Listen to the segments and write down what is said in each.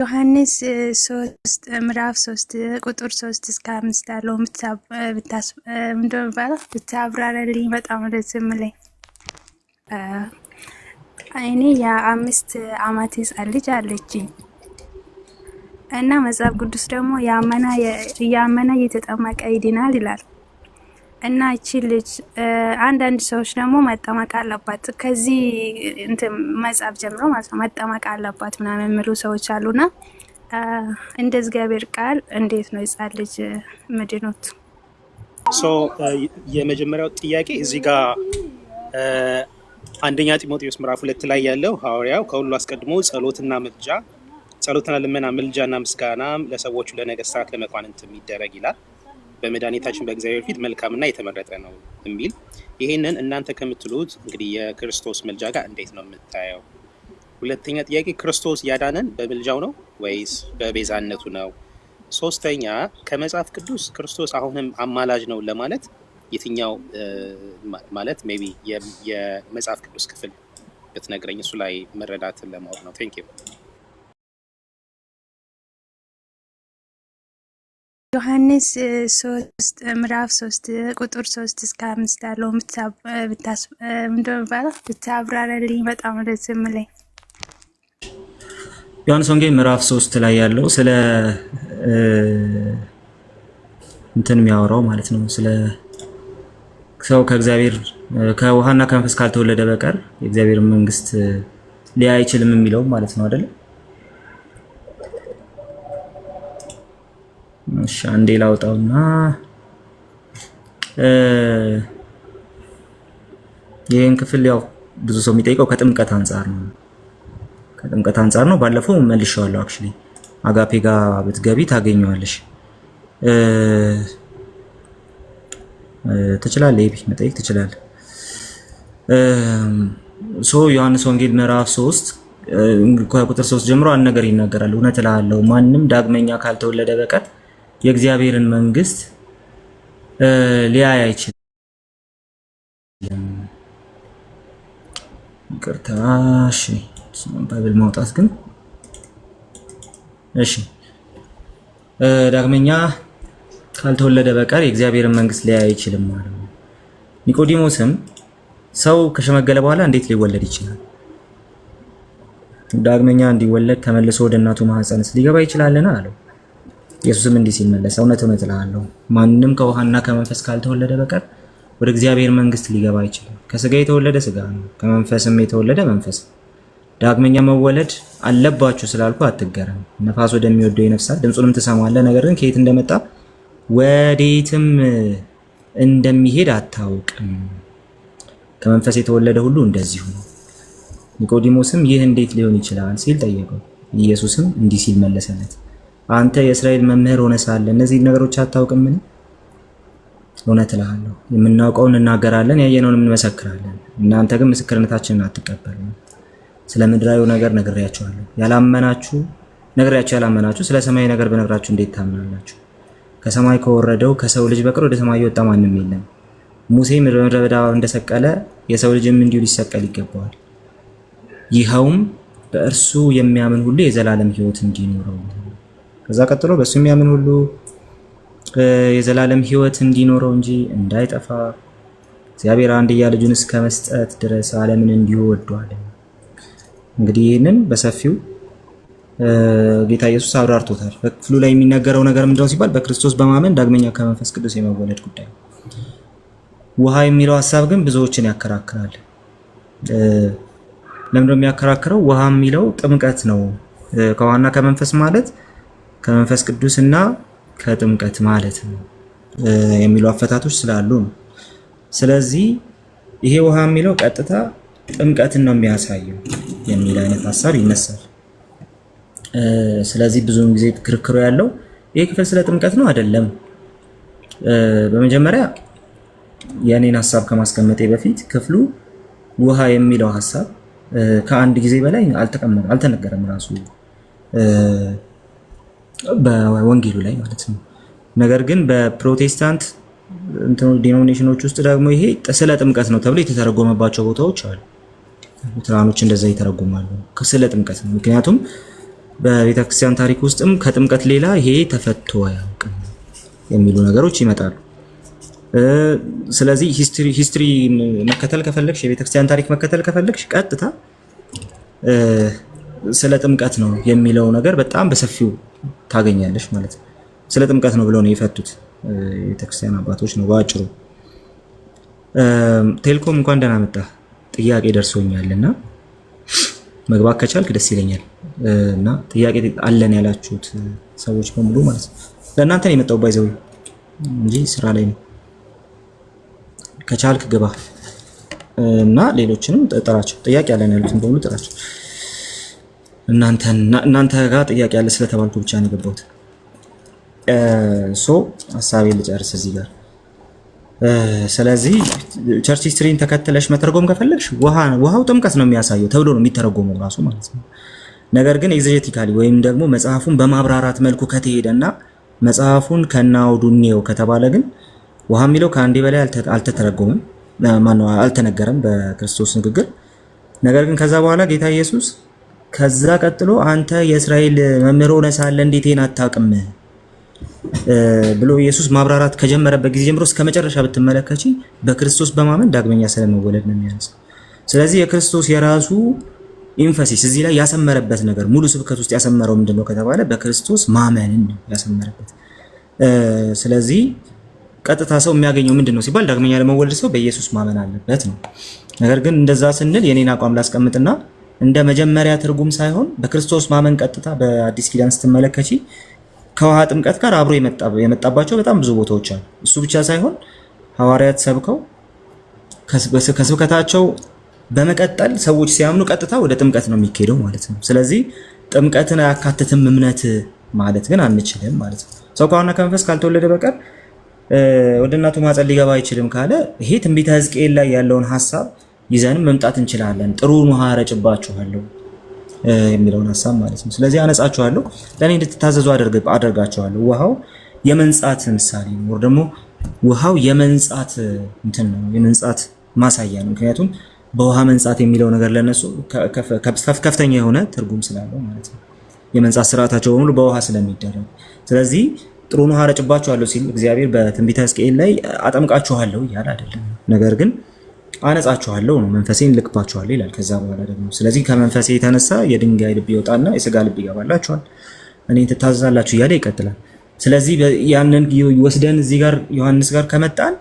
ዮሐንስ 3 ምዕራፍ 3 ቁጥር 3 እስከ 5 ያለው ብታብራራልኝ በጣም ደስ የሚለኝ። እኔ የ5 ዓመት ህፃን ልጅ አለችኝ እና መጽሐፍ ቅዱስ ደግሞ ያመነ የተጠመቀ ይድናል ይላል። እና እቺ ልጅ አንዳንድ ሰዎች ደግሞ መጠመቅ አለባት ከዚህ እንትን መጽሐፍ ጀምሮ ማለት ነው መጠመቅ አለባት ምናምን የሚሉ ሰዎች አሉና እንደ እግዚአብሔር ቃል እንዴት ነው ህፃን ልጅ ምድኖት? የመጀመሪያው ጥያቄ እዚህ ጋር አንደኛ ጢሞቴዎስ ምዕራፍ 2 ላይ ያለው ሐዋርያው ከሁሉ አስቀድሞ ጸሎትና ልመና ምልጃና ምስጋና ለሰዎቹ ለነገስታት ለመኳንንት የሚደረግ ይላል በመድኃኒታችን በእግዚአብሔር ፊት መልካምና የተመረጠ ነው የሚል። ይሄንን እናንተ ከምትሉት እንግዲህ የክርስቶስ ምልጃ ጋር እንዴት ነው የምታየው? ሁለተኛ ጥያቄ ክርስቶስ ያዳነን በምልጃው ነው ወይስ በቤዛነቱ ነው? ሶስተኛ ከመጽሐፍ ቅዱስ ክርስቶስ አሁንም አማላጅ ነው ለማለት የትኛው ማለት ሜቢ የመጽሐፍ ቅዱስ ክፍል ብትነግረኝ እሱ ላይ መረዳትን ለማወቅ ነው። ቴንክ ዩ። ዮሐንስ 3 ምዕራፍ 3 ቁጥር 3 እስከ 5 ያለው ብታብራራልኝ በጣም ደስ የሚለኝ። ዮሐንስ ወንጌል ምዕራፍ 3 ላይ ያለው ስለ እንትን የሚያወራው ማለት ነው ስለ ሰው ከእግዚአብሔር ከውሃና ከመንፈስ ካልተወለደ በቀር የእግዚአብሔር መንግስት ሊያይ አይችልም የሚለው ማለት ነው አይደል? እሺ አንዴ ላውጣውና ይሄን ክፍል ያው ብዙ ሰው የሚጠይቀው ከጥምቀት አንፃር ነው። ባለፈው መልሼዋለሁ። አክቹሊ አጋፔ ጋር ብትገቢ ታገኘዋለሽ። ትችላለህ፣ ይሄ መጠየቅ ትችላለህ። ዮሐንስ ወንጌል ምዕራፍ 3 ከቁጥር 3 ጀምሮ አንድ ነገር ይናገራል። እውነት እልሃለሁ ማንም ዳግመኛ ካልተወለደ በቀር የእግዚአብሔርን መንግስት ሊያይ አይችልም። ይቅርታ፣ እሺ ባይብል ማውጣት ግን እሺ፣ ዳግመኛ ካልተወለደ በቀር የእግዚአብሔርን መንግስት ሊያይ አይችልም ማለት ነው። ኒቆዲሞስም ሰው ከሸመገለ በኋላ እንዴት ሊወለድ ይችላል? ዳግመኛ እንዲወለድ ተመልሶ ወደ እናቱ ማህፀንስ ሊገባ ይችላልን? አለው። ኢየሱስም እንዲህ ሲል መለሰ፣ እውነት እልሃለሁ ማንም ከውሃና ከመንፈስ ካልተወለደ በቀር ወደ እግዚአብሔር መንግስት ሊገባ አይችልም። ከስጋ የተወለደ ስጋ ነው፣ ከመንፈስም የተወለደ መንፈስ። ዳግመኛ መወለድ አለባችሁ ስላልኩ አትገረም። ነፋስ ወደሚወደው ይነፍሳል፣ ድምፁንም ትሰማለህ፣ ነገር ግን ከየት እንደመጣ ወዴትም እንደሚሄድ አታውቅም። ከመንፈስ የተወለደ ሁሉ እንደዚሁ ነው። ኒቆዲሞስም ይህ እንዴት ሊሆን ይችላል ሲል ጠየቀው። ኢየሱስም እንዲህ ሲል መለሰለት፣ አንተ የእስራኤል መምህር ሆነህ ሳለ እነዚህ ነገሮች አታውቅምን? እውነት እልሃለሁ የምናውቀውን እናገራለን፣ ያየነውን እንመሰክራለን፣ እናንተ ግን ምስክርነታችንን አትቀበሉም። ስለ ምድራዊ ነገር ነግሬያችኋለሁ ያላመናችሁ፣ ስለ ሰማያዊ ነገር በነግራችሁ እንዴት ታምናላችሁ? ከሰማይ ከወረደው ከሰው ልጅ በቀር ወደ ሰማይ የወጣ ማንም የለም። ሙሴ በምድረ በዳ እንደሰቀለ የሰው ልጅም እንዲሁ ሊሰቀል ይገባዋል። ይኸውም በእርሱ የሚያምን ሁሉ የዘላለም ሕይወት እንዲኖረው። ከዛ ቀጥሎ በእሱ የሚያምን ሁሉ የዘላለም ሕይወት እንዲኖረው እንጂ እንዳይጠፋ እግዚአብሔር አንድያ ልጁን እስከ መስጠት ድረስ ዓለምን እንዲሁ ወዷል። እንግዲህ ይህንን በሰፊው ጌታ ኢየሱስ አብራርቶታል። በክፍሉ ላይ የሚነገረው ነገር ምንድነው ሲባል በክርስቶስ በማመን ዳግመኛ ከመንፈስ ቅዱስ የመወለድ ጉዳይ። ውሃ የሚለው ሐሳብ ግን ብዙዎችን ያከራክራል። ለምንድነው የሚያከራክረው? ውሃ የሚለው ጥምቀት ነው። ከውሃና ከመንፈስ ማለት ከመንፈስ ቅዱስና ከጥምቀት ማለት ነው የሚሉ አፈታቶች ስላሉ ነው። ስለዚህ ይሄ ውሃ የሚለው ቀጥታ ጥምቀትን ነው የሚያሳየው የሚል አይነት ሐሳብ ይነሳል። ስለዚህ ብዙውን ጊዜ ክርክሩ ያለው ይሄ ክፍል ስለ ጥምቀት ነው አይደለም። በመጀመሪያ የኔን ሐሳብ ከማስቀመጤ በፊት ክፍሉ ውሃ የሚለው ሐሳብ ከአንድ ጊዜ በላይ አልተነገረም ራሱ በወንጌሉ ላይ ማለት ነው። ነገር ግን በፕሮቴስታንት ዲኖሚኔሽኖች ውስጥ ደግሞ ይሄ ስለ ጥምቀት ነው ተብሎ የተተረጎመባቸው ቦታዎች አሉ። ሉተራኖች እንደዛ ይተረጉማሉ ስለ ጥምቀት ነው። ምክንያቱም በቤተክርስቲያን ታሪክ ውስጥም ከጥምቀት ሌላ ይሄ ተፈቶ አያውቅም የሚሉ ነገሮች ይመጣሉ። ስለዚህ ሂስትሪ መከተል ከፈለግሽ የቤተክርስቲያን ታሪክ መከተል ከፈለግሽ ቀጥታ ስለ ጥምቀት ነው የሚለው ነገር በጣም በሰፊው ታገኛለሽ ማለት ነው። ስለ ጥምቀት ነው ብለው ነው የፈቱት የቤተክርስቲያን አባቶች ነው በአጭሩ። ቴልኮም እንኳን ደህና መጣ፣ ጥያቄ ደርሶኛልና መግባት ከቻልክ ደስ ይለኛል። እና ጥያቄ አለን ያላችሁት ሰዎች በሙሉ ማለት ነው ለእናንተ ነው የመጣው ባይዘው እንጂ ስራ ላይ ነው። ከቻልክ ግባ እና ሌሎችንም ጥራቸው። ጥያቄ አለን ያሉትን በሙሉ ጥራቸው። እናንተ ጋር ጥያቄ ያለ ስለተባልኩ ብቻ ነው የገባሁት። ሀሳቤን ልጨርስ እዚህ ጋር። ስለዚህ ቸርች ሂስትሪን ተከትለሽ መተርጎም ከፈለግሽ ውሃው ጥምቀት ነው የሚያሳየው ተብሎ ነው የሚተረጎመው ራሱ ማለት ነው። ነገር ግን ኤግዜጀቲካሊ ወይም ደግሞ መጽሐፉን በማብራራት መልኩ ከተሄደና መጽሐፉን ከናውዱኔው ከተባለ ግን ውሃ የሚለው ከአንዴ በላይ አልተተረጎመም፣ ማነው አልተነገረም በክርስቶስ ንግግር። ነገር ግን ከዛ በኋላ ጌታ ኢየሱስ ከዛ ቀጥሎ አንተ የእስራኤል መምህር ሆነህ ሳለ እንዴት ይሄን አታውቅም ብሎ ኢየሱስ ማብራራት ከጀመረበት ጊዜ ጀምሮ እስከ መጨረሻ ብትመለከቺ በክርስቶስ በማመን ዳግመኛ ስለመወለድ ነው የሚያነሳው። ስለዚህ የክርስቶስ የራሱ ኢንፈሲስ እዚህ ላይ ያሰመረበት ነገር ሙሉ ስብከት ውስጥ ያሰመረው ምንድነው ከተባለ በክርስቶስ ማመንን ነው ያሰመረበት። ስለዚህ ቀጥታ ሰው የሚያገኘው ምንድነው ሲባል ዳግመኛ ለመወለድ ሰው በኢየሱስ ማመን አለበት ነው። ነገር ግን እንደዛ ስንል የኔን አቋም ላስቀምጥና እንደ መጀመሪያ ትርጉም ሳይሆን በክርስቶስ ማመን ቀጥታ በአዲስ ኪዳን ስትመለከቺ ከውሃ ጥምቀት ጋር አብሮ የመጣባቸው በጣም ብዙ ቦታዎች አሉ። እሱ ብቻ ሳይሆን ሐዋርያት ሰብከው ከስብከታቸው በመቀጠል ሰዎች ሲያምኑ ቀጥታ ወደ ጥምቀት ነው የሚካሄደው ማለት ነው። ስለዚህ ጥምቀትን አያካትትም እምነት ማለት ግን አንችልም ማለት ነው። ሰው ከውሃና ከመንፈስ ካልተወለደ በቀር ወደ እናቱ ማፀን ሊገባ አይችልም ካለ ይሄ ትንቢተ ሕዝቅኤል ላይ ያለውን ሐሳብ ይዘንም መምጣት እንችላለን። ጥሩን ውሃ ረጭባችኋለሁ የሚለውን ሐሳብ ማለት ነው። ስለዚህ አነጻችኋለሁ፣ ለእኔ እንድትታዘዙ አደርጋችኋለሁ። ውሃው የመንጻት ምሳሌ ነው፣ ወር ደግሞ ውሃው የመንጻት እንትን ነው፣ የመንጻት ማሳያ ነው። ምክንያቱም በውሃ መንጻት የሚለው ነገር ለነሱ ከፍተኛ የሆነ ትርጉም ስላለው ማለት ነው። የመንጻት ስርዓታቸው በሙሉ በውሃ ስለሚደረግ፣ ስለዚህ ጥሩን ውሃ ረጭባችኋለሁ ሲል እግዚአብሔር በትንቢተ ሕዝቅኤል ላይ አጠምቃችኋለሁ እያለ አይደለም፣ ነገር ግን አነጻችኋለሁ ነው፣ መንፈሴን ልክባችኋለሁ ይላል። ከዛ በኋላ ደግሞ ስለዚህ ከመንፈሴ የተነሳ የድንጋይ ልብ ይወጣና የስጋ ልብ ይገባላችኋል፣ እኔ ትታዘዛላችሁ እያለ ይቀጥላል። ስለዚህ ያንን ወስደን እዚህ ጋር ዮሐንስ ጋር ከመጣን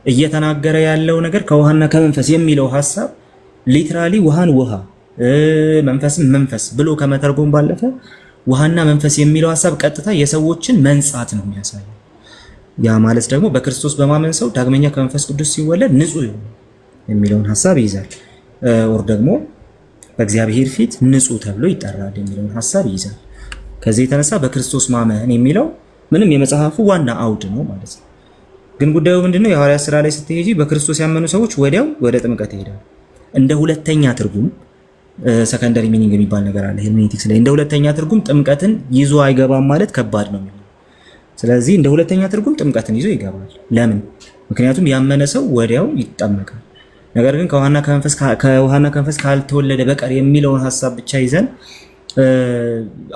እየተናገረ ያለው ነገር ከውሃና ከመንፈስ የሚለው ሐሳብ ሊትራሊ ውሃን ውሃ መንፈስን መንፈስ ብሎ ከመተርጎም ባለፈ ውሃና መንፈስ የሚለው ሐሳብ ቀጥታ የሰዎችን መንጻት ነው የሚያሳየው። ያ ማለት ደግሞ በክርስቶስ በማመን ሰው ዳግመኛ ከመንፈስ ቅዱስ ሲወለድ ንጹህ ይሆናል የሚለውን ሐሳብ ይይዛል። ወር ደግሞ በእግዚአብሔር ፊት ንጹህ ተብሎ ይጠራል የሚለውን ሐሳብ ይይዛል። ከዚህ የተነሳ በክርስቶስ ማመን የሚለው ምንም የመጽሐፉ ዋና አውድ ነው ማለት ነው። ግን ጉዳዩ ምንድነው? የሐዋርያት ሥራ ላይ ስትሄጂ በክርስቶስ ያመኑ ሰዎች ወዲያው ወደ ጥምቀት ይሄዳሉ። እንደ ሁለተኛ ትርጉም ሰከንደሪ ሚኒንግ የሚባል ነገር አለ ሄርሜኔቲክስ ላይ። እንደ ሁለተኛ ትርጉም ጥምቀትን ይዞ አይገባም ማለት ከባድ ነው የሚሆነው። ስለዚህ እንደ ሁለተኛ ትርጉም ጥምቀትን ይዞ ይገባል። ለምን? ምክንያቱም ያመነ ሰው ወዲያው ይጠመቃል። ነገር ግን ከውሃና ከመንፈስ ካልተወለደ በቀር የሚለውን ሐሳብ ብቻ ይዘን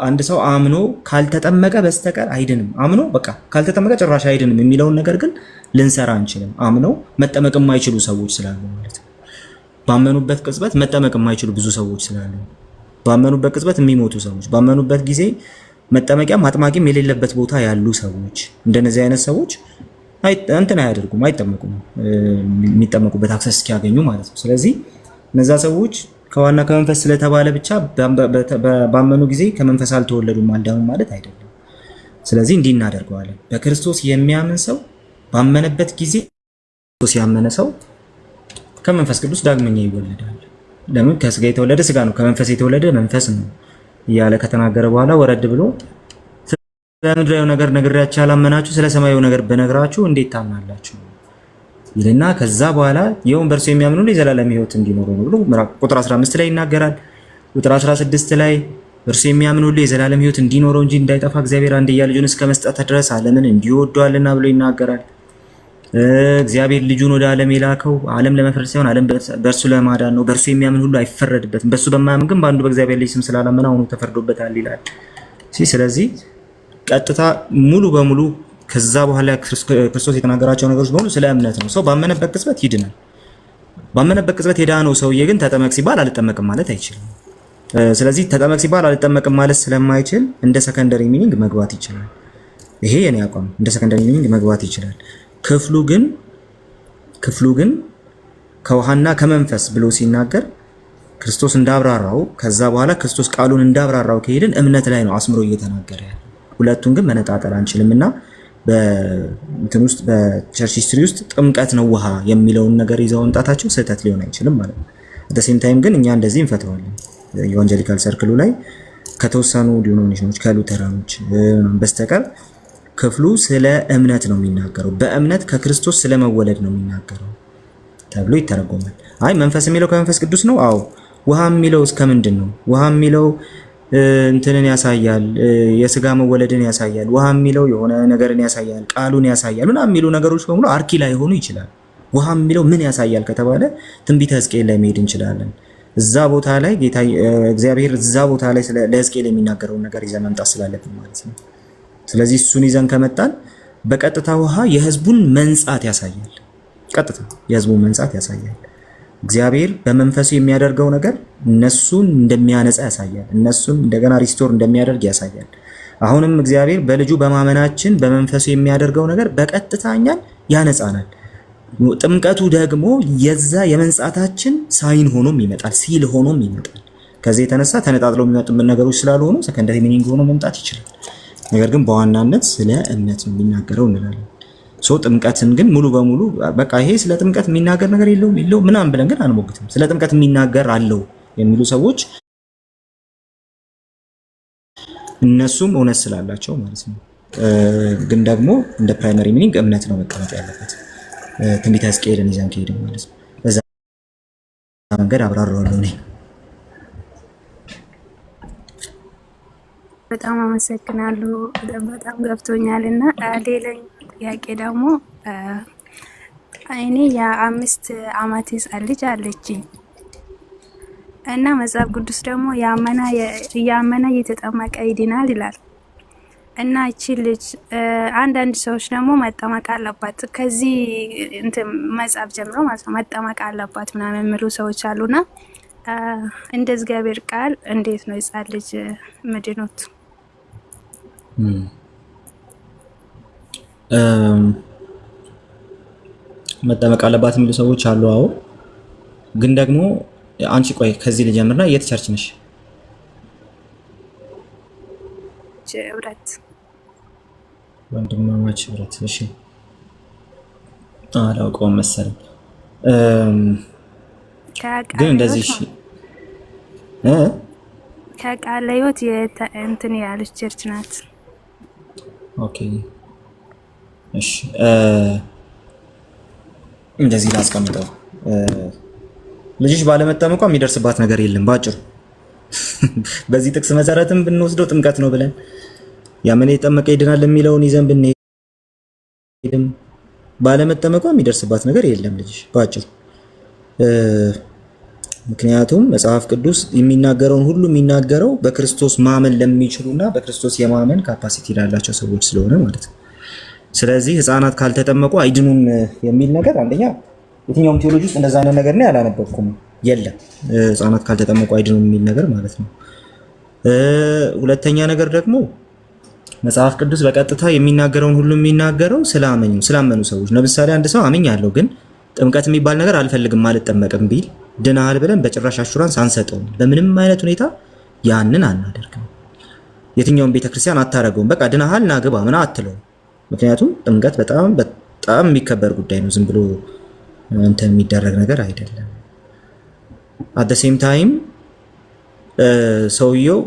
አንድ ሰው አምኖ ካልተጠመቀ በስተቀር አይድንም፣ አምኖ በቃ ካልተጠመቀ ጭራሽ አይድንም የሚለውን ነገር ግን ልንሰራ አንችልም። አምነው መጠመቅ የማይችሉ ሰዎች ስላሉ ማለት ነው። ባመኑበት ቅጽበት መጠመቅ የማይችሉ ብዙ ሰዎች ስላሉ፣ ባመኑበት ቅጽበት የሚሞቱ ሰዎች፣ ባመኑበት ጊዜ መጠመቂያም አጥማቂም የሌለበት ቦታ ያሉ ሰዎች፣ እንደነዚህ አይነት ሰዎች እንትን አያደርጉም፣ አይጠመቁም፣ የሚጠመቁበት አክሰስ እስኪያገኙ ማለት ነው። ስለዚህ እነዛ ሰዎች ከውሃና ከመንፈስ ስለተባለ ብቻ ባመኑ ጊዜ ከመንፈስ አልተወለዱም አልዳኑም ማለት አይደለም። ስለዚህ እንዲህ እናደርገዋለን። በክርስቶስ የሚያምን ሰው ባመነበት ጊዜ ክርስቶስ ያመነ ሰው ከመንፈስ ቅዱስ ዳግመኛ ይወለዳል። ለምን? ከስጋ የተወለደ ስጋ ነው፣ ከመንፈስ የተወለደ መንፈስ ነው እያለ ከተናገረ በኋላ ወረድ ብሎ ስለ ምድራዊ ነገር ነግሬያችሁ ያላመናችሁ ስለ ሰማያዊ ነገር በነግራችሁ እንዴት ታምናላችሁ ይልና ከዛ በኋላ ይኸውም በእርሱ የሚያምኑ የዘላለም ሕይወት እንዲኖሩ ነው ብሎ ቁጥር 15 ላይ ይናገራል። ቁጥር 16 ላይ እርሱ የሚያምኑ የዘላለም ሕይወት እንዲኖረው እንጂ እንዳይጠፋ እግዚአብሔር አንድያ ልጁን እስከ መስጠት ድረስ ዓለምን እንዲሁ ወዷልና ብሎ ይናገራል። እግዚአብሔር ልጁን ወደ ዓለም የላከው ዓለም ለመፍረድ ሳይሆን ዓለም በእርሱ ለማዳን ነው። በእርሱ የሚያምን ሁሉ አይፈረድበትም፣ በእሱ በማያምን ግን በአንዱ በእግዚአብሔር ልጅ ስም ስላላመነ አሁኑ ተፈርዶበታል ይላል። ስለዚህ ቀጥታ ሙሉ በሙሉ ከዛ በኋላ ክርስቶስ የተናገራቸው ነገሮች በሙሉ ስለ እምነት ነው። ሰው ባመነበት ቅጽበት ይድናል። ባመነበት ቅጽበት የዳነው ሰውዬ ግን ተጠመቅ ሲባል አልጠመቅም ማለት አይችልም። ስለዚህ ተጠመቅ ሲባል አልጠመቅም ማለት ስለማይችል እንደ ሰከንደሪ ሚኒንግ መግባት ይችላል። ይሄ የኔ አቋም፣ እንደ ሰከንደሪ ሚኒንግ መግባት ይችላል። ክፍሉ ግን ከውሃና ከመንፈስ ብሎ ሲናገር ክርስቶስ እንዳብራራው ከዛ በኋላ ክርስቶስ ቃሉን እንዳብራራው ከሄድን እምነት ላይ ነው አስምሮ እየተናገረ ያለው። ሁለቱን ግን መነጣጠል አንችልም እና በእንትን ውስጥ በቸርች ሂስትሪ ውስጥ ጥምቀት ነው ውሃ የሚለውን ነገር ይዘው መምጣታቸው ስህተት ሊሆን አይችልም ማለት ነው። አት ሴም ታይም ግን እኛ እንደዚህ እንፈተዋለን። ኢቫንጀሊካል ሰርክሉ ላይ ከተወሰኑ ዲኖሚኔሽኖች ከሉተራኖች በስተቀር ክፍሉ ስለ እምነት ነው የሚናገረው። በእምነት ከክርስቶስ ስለመወለድ ነው የሚናገረው ተብሎ ይተረጎማል። አይ መንፈስ የሚለው ከመንፈስ ቅዱስ ነው። አዎ ውሃ የሚለው እስከ ምንድን ነው? ውሃ የሚለው እንትንን ያሳያል፣ የስጋ መወለድን ያሳያል። ውሃ የሚለው የሆነ ነገርን ያሳያል፣ ቃሉን ያሳያል እና የሚሉ ነገሮች በሙሉ አርኪ ላይ ሆኑ ይችላል። ውሃ የሚለው ምን ያሳያል ከተባለ ትንቢተ ሕዝቅኤል ላይ መሄድ እንችላለን። እዛ ቦታ ላይ ጌታ እግዚአብሔር እዛ ቦታ ላይ ለሕዝቅኤል የሚናገረውን ነገር ይዘን መምጣት ስላለብን ማለት ነው። ስለዚህ እሱን ይዘን ከመጣን በቀጥታ ውሃ የህዝቡን መንጻት ያሳያል። ቀጥታ የህዝቡን መንጻት ያሳያል። እግዚአብሔር በመንፈሱ የሚያደርገው ነገር እነሱን እንደሚያነጻ ያሳያል። እነሱን እንደገና ሪስቶር እንደሚያደርግ ያሳያል። አሁንም እግዚአብሔር በልጁ በማመናችን በመንፈሱ የሚያደርገው ነገር በቀጥታ እኛን ያነጻናል። ጥምቀቱ ደግሞ የዛ የመንጻታችን ሳይን ሆኖም ይመጣል፣ ሲል ሆኖም ይመጣል። ከዚህ የተነሳ ተነጣጥለው የሚመጡብን ነገሮች ስላልሆኑ ሰከንደሪ ሚኒንግ ሆኖ መምጣት ይችላል። ነገር ግን በዋናነት ስለ እምነት ነው የሚናገረው እንላለን። ጥምቀትን ግን ሙሉ በሙሉ በቃ ይሄ ስለ ጥምቀት የሚናገር ነገር የለውም ምናምን ብለን ግን አንሞግትም። ስለ ጥምቀት የሚናገር አለው የሚሉ ሰዎች እነሱም እውነት ስላላቸው ማለት ነው። ግን ደግሞ እንደ ፕራይመሪ ሚኒንግ እምነት ነው መቀመጥ ያለበት። ትንቢተ ሕዝቅኤልን ይዘን ከሄድን ማለት ነው። በዛ መንገድ አብራራዋለሁ እኔ። በጣም አመሰግናለሁ። በጣም ገብቶኛል። እና ሌላኝ ጥያቄ ደግሞ እኔ የ5 ዓመት ሕፃን ልጅ አለችኝ እና መጽሐፍ ቅዱስ ደግሞ ያመነ እየተጠመቀ ይድናል ይላል። እና እቺ ልጅ አንዳንድ ሰዎች ደግሞ መጠመቅ አለባት ከዚህ እንትን መጽሐፍ ጀምሮ ማለት ነው መጠመቅ አለባት ምናምን የሚሉ ሰዎች አሉና እንደ እግዚአብሔር ቃል እንዴት ነው ሕፃን ልጅ መድኖት? መጠመቅ አለባት የሚሉ ሰዎች አሉ። አዎ ግን ደግሞ አንቺ ቆይ ከዚህ ልጀምርና የት ቸርች ነሽ? ህብረት ወንድማማች ህብረት። እሺ አላውቀውም መሰለኝ። ግን እንደዚህ ከቃለ ሕይወት እንትን ያለች ቸርች ናት። ኦኬ እሺ እንደዚህ ላስቀምጠው። ልጅሽ ባለመጠመቋ የሚደርስባት ነገር የለም ባጭሩ። በዚህ ጥቅስ መሰረትም ብንወስደው ጥምቀት ነው ብለን ያመነ የጠመቀ ይድናል የሚለውን ይዘን ብንሄድም ባለመጠመቋ የሚደርስባት ነገር የለም ልጅሽ ባጭሩ። ምክንያቱም መጽሐፍ ቅዱስ የሚናገረውን ሁሉ የሚናገረው በክርስቶስ ማመን ለሚችሉና በክርስቶስ የማመን ካፓሲቲ ላላቸው ሰዎች ስለሆነ ማለት ነው። ስለዚህ ህፃናት ካልተጠመቁ አይድኑም የሚል ነገር አንደኛ የትኛውም ቴዎሎጂ ውስጥ እንደዛ አይነት ነገር ነው ያላነበብኩም። የለም ህፃናት ካልተጠመቁ አይድኑም የሚል ነገር ማለት ነው። ሁለተኛ ነገር ደግሞ መጽሐፍ ቅዱስ በቀጥታ የሚናገረውን ሁሉ የሚናገረው ስላመኑ ሰዎች። ለምሳሌ አንድ ሰው አምኛለሁ ግን ጥምቀት የሚባል ነገር አልፈልግም አልጠመቅም ቢል ድናሃል ብለን በጭራሽ አሹራንስ አንሰጠውም። በምንም አይነት ሁኔታ ያንን አናደርግም። የትኛውም ቤተክርስቲያን አታረገውም። በቃ ድናሃል ና ግባ ምና አትለውም። ምክንያቱም ጥምቀት በጣም የሚከበር ጉዳይ ነው። ዝም ብሎ እንትን የሚደረግ ነገር አይደለም። አት ሴም ታይም ሰውየው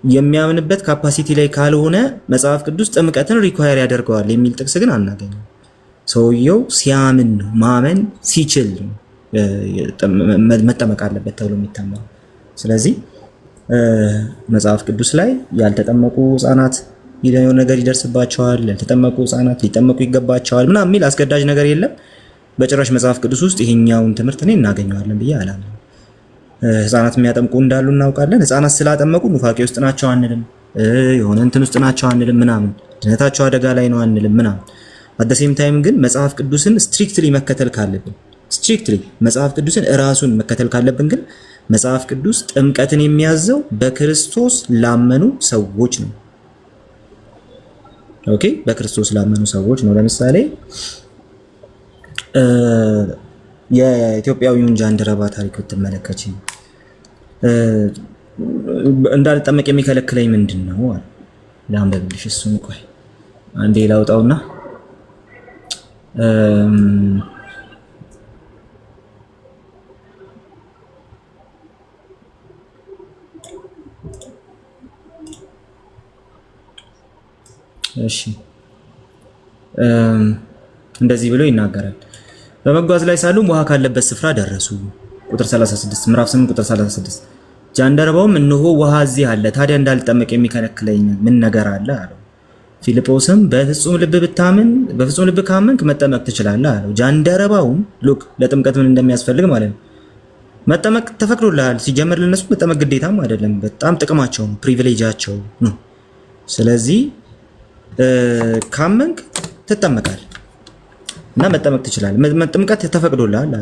የሚያምንበት ካፓሲቲ ላይ ካልሆነ መጽሐፍ ቅዱስ ጥምቀትን ሪኳየር ያደርገዋል የሚል ጥቅስ ግን አናገኝም። ሰውየው ሲያምን ነው ማመን ሲችል ነው መጠመቅ አለበት ተብሎ የሚታመነው። ስለዚህ መጽሐፍ ቅዱስ ላይ ያልተጠመቁ ህፃናት የሆነ ነገር ይደርስባቸዋል፣ ያልተጠመቁ ህፃናት ሊጠመቁ ይገባቸዋል ምናምን የሚል አስገዳጅ ነገር የለም በጭራሽ መጽሐፍ ቅዱስ ውስጥ። ይሄኛውን ትምህርት እኔ እናገኘዋለን ብዬ አላምንም። ህፃናት የሚያጠምቁ እንዳሉ እናውቃለን። ህፃናት ስላጠመቁ ኑፋቄ ውስጥ ናቸው አንልም፣ የሆነ እንትን ውስጥ ናቸው አንልም ምናምን፣ ድነታቸው አደጋ ላይ ነው አንልም ምናምን። አደሴም ታይም ግን መጽሐፍ ቅዱስን ስትሪክትሊ መከተል ካለብን መጽሐፍ ቅዱስን እራሱን መከተል ካለብን ግን መጽሐፍ ቅዱስ ጥምቀትን የሚያዘው በክርስቶስ ላመኑ ሰዎች ነው። ኦኬ፣ በክርስቶስ ላመኑ ሰዎች ነው። ለምሳሌ የኢትዮጵያዊውን ጃንደረባ ታሪክ ብትመለከች እንዳልጠመቅ የሚከለክለኝ ምንድን ነው አለ። ላንብብልሽ እሱን። ቆይ አንዴ ላውጣውና እሺ እንደዚህ ብሎ ይናገራል። በመጓዝ ላይ ሳሉ ውሃ ካለበት ስፍራ ደረሱ። ቁጥር 36 ምዕራፍ 8 ቁጥር 36 ጃንደረባውም እነሆ ውሃ እዚህ አለ፣ ታዲያ እንዳልጠመቅ የሚከለክለኝ ምን ነገር አለ አለው። ፊልጶስም በፍጹም ልብ ካመንክ መጠመቅ ትችላለህ አለው። ጃንደረባውም ሉክ ለጥምቀት ምን እንደሚያስፈልግ ማለት ነው። መጠመቅ ተፈቅዶልሃል። ሲጀመር ለነሱ መጠመቅ ግዴታም አይደለም፣ በጣም ጥቅማቸው ነው፣ ፕሪቪሌጃቸው ነው። ስለዚህ ካመንክ ትጠመቃል እና መጠመቅ ትችላለህ። ጥምቀት ተፈቅዶልሃል።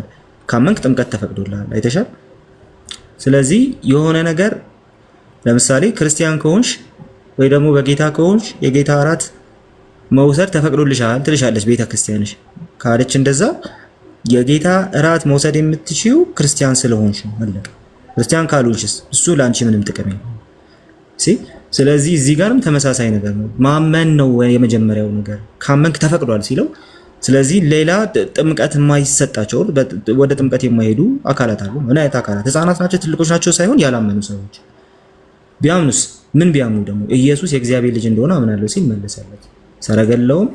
ካመንክ ጥምቀት ተፈቅዶልሃል። አይተሻል። ስለዚህ የሆነ ነገር ለምሳሌ ክርስቲያን ከሆንሽ ወይ ደግሞ በጌታ ከሆንሽ የጌታ እራት መውሰድ ተፈቅዶልሻል ትልሻለች ቤተክርስቲያንሽ ካለች፣ እንደዛ የጌታ እራት መውሰድ የምትችይው ክርስቲያን ስለሆንሽ ነው። አለቀ። ክርስቲያን ካልሆንሽስ እሱ ለአንቺ ምንም ጥቅም የለውም። ስለዚህ እዚህ ጋርም ተመሳሳይ ነገር ነው። ማመን ነው የመጀመሪያው ነገር። ካመንክ ተፈቅዷል ሲለው፣ ስለዚህ ሌላ ጥምቀት የማይሰጣቸው ወደ ጥምቀት የማይሄዱ አካላት አሉ። ምን አይነት አካላት? ህፃናት ናቸው ትልቆች ናቸው ሳይሆን ያላመኑ ሰዎች። ቢያምኑስ? ምን ቢያምኑ ደግሞ ኢየሱስ የእግዚአብሔር ልጅ እንደሆነ አምናለሁ ሲል መለሰለት። ሰረገላውም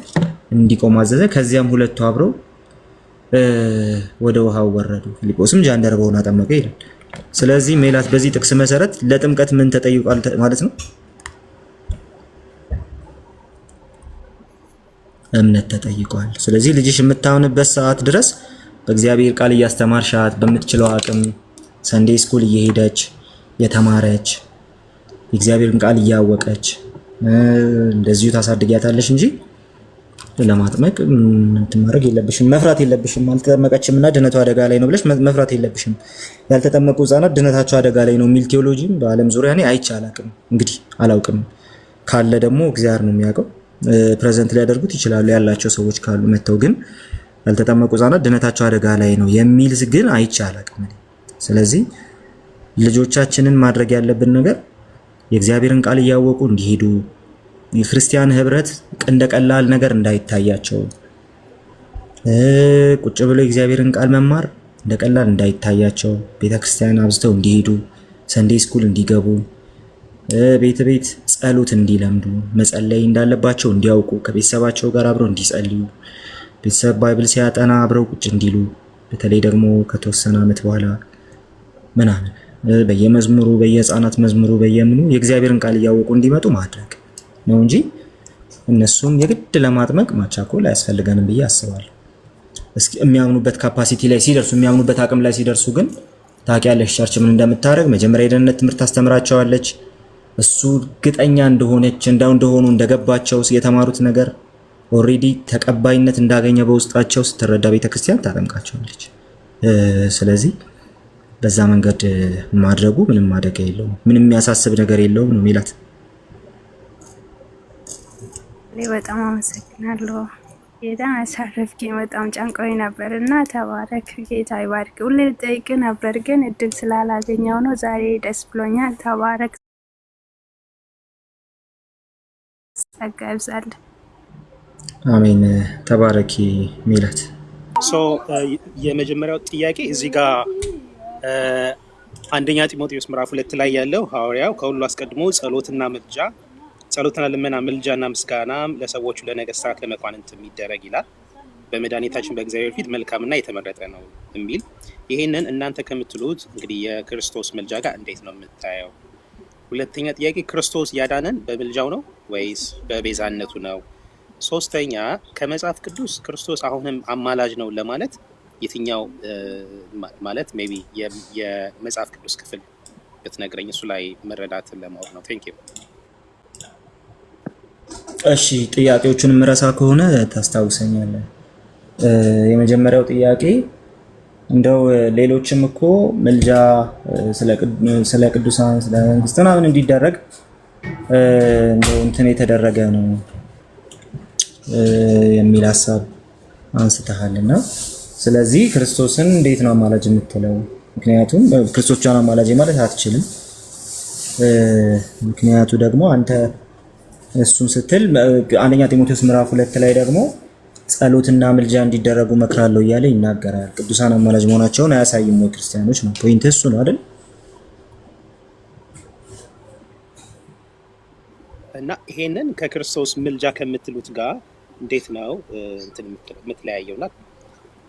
እንዲቆም አዘዘ። ከዚያም ሁለቱ አብረው ወደ ውሃው ወረዱ። ፊልጶስም ጃንደረባውን አጠመቀ ይላል። ስለዚህ ሜላት በዚህ ጥቅስ መሰረት ለጥምቀት ምን ተጠይቋል ማለት ነው? እምነት ተጠይቋል። ስለዚህ ልጅሽ የምታምንበት ሰዓት ድረስ በእግዚአብሔር ቃል እያስተማርሻት በምትችለው አቅም ሰንዴ ስኩል እየሄደች የተማረች የእግዚአብሔርን ቃል እያወቀች እንደዚሁ ታሳድጊያታለሽ እንጂ ለማጥመቅ ማድረግ የለብሽም፣ መፍራት የለብሽም። አልተጠመቀችም እና ድነቷ አደጋ ላይ ነው ብለሽ መፍራት የለብሽም። ያልተጠመቁ ህጻናት ድነታቸው አደጋ ላይ ነው የሚል ቴዎሎጂም በዓለም ዙሪያ እኔ አይቼ አላውቅም። እንግዲህ አላውቅም፣ ካለ ደግሞ እግዚአብሔር ነው የሚያውቀው። ፕሬዘንት ሊያደርጉት ይችላሉ ያላቸው ሰዎች ካሉ መተው፣ ግን ያልተጠመቁ ህጻናት ድነታቸው አደጋ ላይ ነው የሚል ግን አይቼ አላውቅም። ስለዚህ ልጆቻችንን ማድረግ ያለብን ነገር የእግዚአብሔርን ቃል እያወቁ እንዲሄዱ፣ የክርስቲያን ህብረት እንደ ቀላል ነገር እንዳይታያቸው፣ ቁጭ ብሎ የእግዚአብሔርን ቃል መማር እንደ ቀላል እንዳይታያቸው፣ ቤተክርስቲያን አብዝተው እንዲሄዱ፣ ሰንዴ ስኩል እንዲገቡ፣ ቤት ጸሎት እንዲለምዱ፣ መጸለይ እንዳለባቸው እንዲያውቁ፣ ከቤተሰባቸው ጋር አብረው እንዲጸልዩ፣ ቤተሰብ ባይብል ሲያጠና አብረው ቁጭ እንዲሉ፣ በተለይ ደግሞ ከተወሰነ ዓመት በኋላ ምናምን በየመዝሙሩ በየህፃናት መዝሙሩ በየምኑ የእግዚአብሔርን ቃል እያወቁ እንዲመጡ ማድረግ ነው እንጂ እነሱም የግድ ለማጥመቅ ማቻኮል አያስፈልገንም ብዬ አስባለሁ። እስኪ የሚያምኑበት ካፓሲቲ ላይ ሲደርሱ፣ የሚያምኑበት አቅም ላይ ሲደርሱ ግን ታውቂያለሽ ቸርች ምን እንደምታደርግ። መጀመሪያ የደህንነት ትምህርት ታስተምራቸዋለች። እሱ እርግጠኛ እንደሆነች እንደሆኑ እንደገባቸው የተማሩት ነገር ኦልሬዲ ተቀባይነት እንዳገኘ በውስጣቸው ስትረዳ ቤተክርስቲያን ታጠምቃቸዋለች። ስለዚህ በዛ መንገድ ማድረጉ ምንም አደጋ የለውም፣ ምንም የሚያሳስብ ነገር የለውም ነው ሚላት። በጣም አመሰግናለሁ። ጌታ አሳረፍከኝ። በጣም ጨንቆኝ ነበር እና ተባረክ። ጌታ ይባርክ። ሁሌ ልጠይቅ ነበር ግን እድል ስላላገኘው ነው። ዛሬ ደስ ብሎኛል። ተባረክ። ጸጋ ይብዛል። አሜን። ተባረኪ ሚላት። የመጀመሪያው ጥያቄ እዚህ ጋር አንደኛ ጢሞቴዎስ ምዕራፍ 2 ላይ ያለው ሐዋርያው ከሁሉ አስቀድሞ ጸሎትና ልመና ምልጃና ምስጋና ለሰዎቹ ለነገስታት ለመኳንንት የሚደረግ ይላል። በመድኃኒታችን በእግዚአብሔር ፊት መልካምና የተመረጠ ነው የሚል ይሄንን እናንተ ከምትሉት እንግዲህ የክርስቶስ ምልጃ ጋር እንዴት ነው የምታየው? ሁለተኛ ጥያቄ ክርስቶስ ያዳነን በምልጃው ነው ወይስ በቤዛነቱ ነው? ሶስተኛ ከመጽሐፍ ቅዱስ ክርስቶስ አሁንም አማላጅ ነው ለማለት የትኛው ማለት ሜቢ የመጽሐፍ ቅዱስ ክፍል ብትነግረኝ እሱ ላይ መረዳትን ለማወቅ ነው። ቴንክ ዩ። እሺ ጥያቄዎቹን ምረሳ ከሆነ ታስታውሰኛለህ። የመጀመሪያው ጥያቄ እንደው ሌሎችም እኮ ምልጃ ስለ ቅዱሳን ስለ መንግስት ምናምን እንዲደረግ እንደው እንትን የተደረገ ነው የሚል ሀሳብ አንስተሃልና ስለዚህ ክርስቶስን እንዴት ነው አማላጅ የምትለው? ምክንያቱም ክርስቶስን አማላጅ ማለት አትችልም። ምክንያቱ ደግሞ አንተ እሱን ስትል አንደኛ ጢሞቴዎስ ምዕራፍ 2 ላይ ደግሞ ጸሎትና ምልጃ እንዲደረጉ መክራለሁ እያለ ይናገራል። ቅዱሳን አማላጅ መሆናቸውን አያሳይም ወይ ክርስቲያኖች? ነው ፖይንት እሱ ነው አይደል? እና ይሄንን ከክርስቶስ ምልጃ ከምትሉት ጋር እንዴት ነው እንትን የምትለያየውና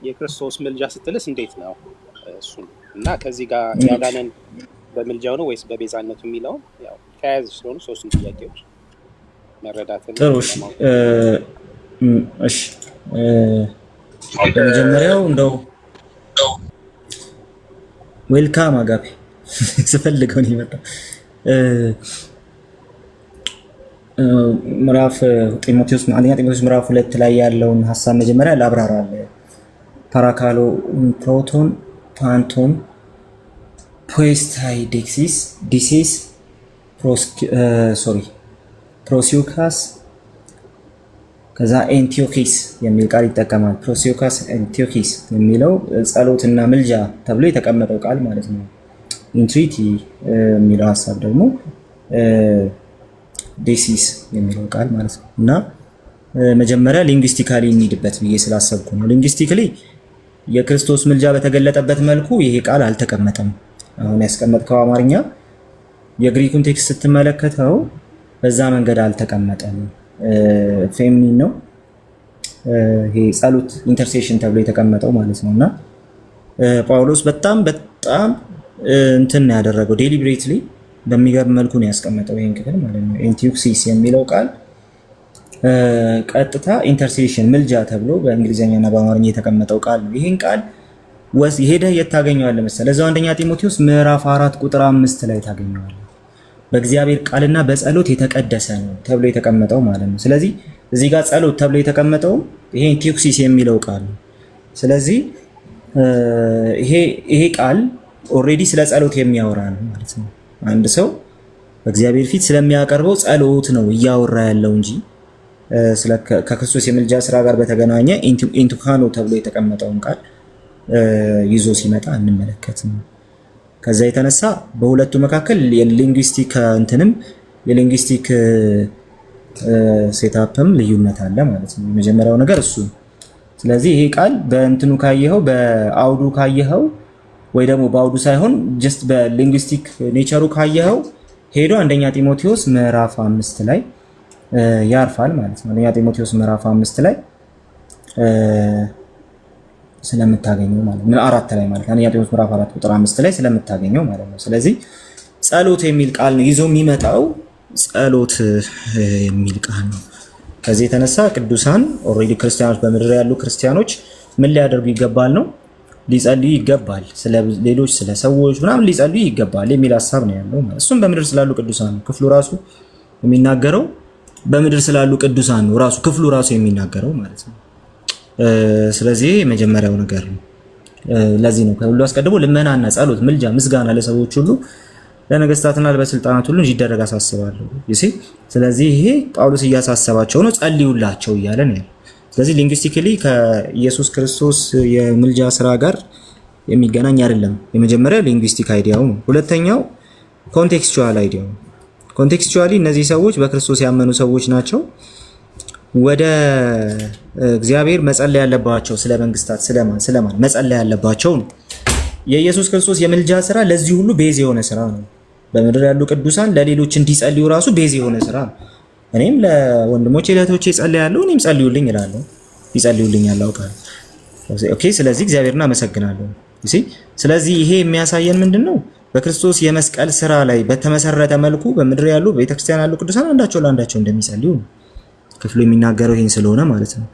የክርስቶስ ምልጃ ስትልስ እንዴት ነው እሱ? እና ከዚህ ጋር ያዳነን በምልጃው ነው ወይስ በቤዛነቱ የሚለው ያው ተያያዥ ስለሆኑ ሶስቱም ጥያቄዎች መረዳትን ጥሩ። እሺ በመጀመሪያው እንደው ዌልካም አጋፔ ስፈልገው ነው የመጣው ምዕራፍ ጢሞቴዎስ አንደኛ ጢሞቴዎስ ምዕራፍ 2 ላይ ያለውን ሐሳብ መጀመሪያ ላብራራለሁ። ፓራካሎ ፕሮቶን ፓንቶን ፖስታይ ዴክሲስ ዲሲስ ፕሮሲዩካስ ከዛ ኤንቲዮኪስ የሚል ቃል ይጠቀማል። ፕሮሲዩካስ ኤንቲዮኪስ የሚለው ጸሎትና ምልጃ ተብሎ የተቀመጠው ቃል ማለት ነው። ኢንትሪቲ የሚለው ሐሳብ ደግሞ ዴሲስ የሚለው ቃል ማለት ነው። እና መጀመሪያ ሊንግዊስቲካሊ እንሂድበት ብዬ ስላሰብኩ ነው። ሊንግዊስቲካሊ የክርስቶስ ምልጃ በተገለጠበት መልኩ ይሄ ቃል አልተቀመጠም። አሁን ያስቀመጥከው አማርኛ የግሪኩን ቴክስት ስትመለከተው በዛ መንገድ አልተቀመጠም። ፌሚኒን ነው ይሄ ጸሎት ኢንተርሴሽን ተብሎ የተቀመጠው ማለት ነው። እና ጳውሎስ በጣም እንትን ያደረገው ዴሊብሬትሊ በሚገርም መልኩ ነው ያስቀመጠው ይሄን ክፍል ማለት ነው። ኤንቲዩክሲስ የሚለው ቃል ቀጥታ ኢንተርሴሽን ምልጃ ተብሎ በእንግሊዘኛና በአማርኛ የተቀመጠው ቃል ነው። ይሄን ቃል ሄደህ የት ታገኘዋለህ መሰለህ? እዛው አንደኛ ጢሞቴዎስ ምዕራፍ 4 ቁጥር 5 ላይ ታገኘዋለህ። በእግዚአብሔር ቃልና በጸሎት የተቀደሰ ነው ተብሎ የተቀመጠው ማለት ነው። ስለዚህ እዚህ ጋር ጸሎት ተብሎ የተቀመጠው ይሄ ኢንቲዩክሲስ የሚለው ቃል ነው። ስለዚህ ይሄ ቃል ኦልሬዲ ስለ ጸሎት የሚያወራ ነው ማለት ነው። አንድ ሰው በእግዚአብሔር ፊት ስለሚያቀርበው ጸሎት ነው እያወራ ያለው እንጂ ከክርስቶስ የምልጃ ስራ ጋር በተገናኘ ኢንቱካኖ ተብሎ የተቀመጠውን ቃል ይዞ ሲመጣ እንመለከትም። ከዛ የተነሳ በሁለቱ መካከል የሊንግዊስቲክ የሊንግዊስቲክ ሴታፕም ልዩነት አለ ማለት ነው። የመጀመሪያው ነገር እሱ። ስለዚህ ይሄ ቃል በእንትኑ ካየኸው በአውዱ ካየኸው ወይ ደግሞ በአውዱ ሳይሆን ጀስት በሊንግዊስቲክ ኔቸሩ ካየኸው ሄዶ አንደኛ ጢሞቴዎስ ምዕራፍ 5 ላይ ያርፋል ማለት ነው። አንደኛ ጢሞቴዎስ ምዕራፍ 5 ላይ ስለምታገኘው ማለት ነው። 4 ላይ ማለት አንደኛ ጢሞቴዎስ ምዕራፍ 4 ቁጥር 5 ላይ ስለምታገኘው ማለት ነው። ስለዚህ ጸሎት የሚል ቃል ነው ይዞ የሚመጣው ጸሎት የሚል ቃል ነው። ከዚህ የተነሳ ቅዱሳን ኦልሬዲ ክርስቲያኖች በምድር ያሉ ክርስቲያኖች ምን ሊያደርጉ ይገባል ነው? ሊጸልዩ ይገባል። ስለ ሌሎች ስለ ሰዎች ምናምን ሊጸልዩ ይገባል የሚል ሐሳብ ነው ያለው ማለት። እሱም በምድር ስላሉ ቅዱሳን ነው። ክፍሉ ራሱ የሚናገረው በምድር ስላሉ ቅዱሳን ነው። ራሱ ክፍሉ ራሱ የሚናገረው ማለት ነው። ስለዚህ የመጀመሪያው ነገር ነው። ለዚህ ነው ከሁሉ አስቀድሞ ልመናና ጸሎት፣ ምልጃ፣ ምስጋና ለሰዎች ሁሉ ለነገስታትና ለባለስልጣናት ሁሉ እንዲደረግ አሳስባለሁ። ስለዚህ ይሄ ጳውሎስ እያሳሰባቸው ነው፣ ጸልዩላቸው እያለ ነው። ስለዚህ ሊንግዊስቲካሊ ከኢየሱስ ክርስቶስ የምልጃ ስራ ጋር የሚገናኝ አይደለም። የመጀመሪያው ሊንግዊስቲክ አይዲያው ነው። ሁለተኛው ኮንቴክስቹዋል አይዲያው ነው። ኮንቴክስቹዋሊ እነዚህ ሰዎች በክርስቶስ ያመኑ ሰዎች ናቸው። ወደ እግዚአብሔር መጸለይ ያለባቸው ስለ መንግስታት ስለማን መጸለይ ያለባቸው ነው። የኢየሱስ ክርስቶስ የምልጃ ስራ ለዚህ ሁሉ ቤዝ የሆነ ስራ ነው። በምድር ያሉ ቅዱሳን ለሌሎች እንዲጸልዩ ራሱ ቤዝ የሆነ ስራ ነው። እኔም ለወንድሞቼ ለእህቶቼ ጸልያለሁ፣ እኔም ጸልዩልኝ እላለሁ፣ ይጸልዩልኛል አውቃለሁ። ኦኬ። ስለዚህ እግዚአብሔርን አመሰግናለሁ። ስለዚህ ይሄ የሚያሳየን ምንድነው? በክርስቶስ የመስቀል ስራ ላይ በተመሰረተ መልኩ በምድር ያሉ ቤተክርስቲያን ያሉ ቅዱሳን አንዳቸው ለአንዳቸው እንደሚጸልዩ ክፍሉ የሚናገረው ይሄን ስለሆነ ማለት ነው።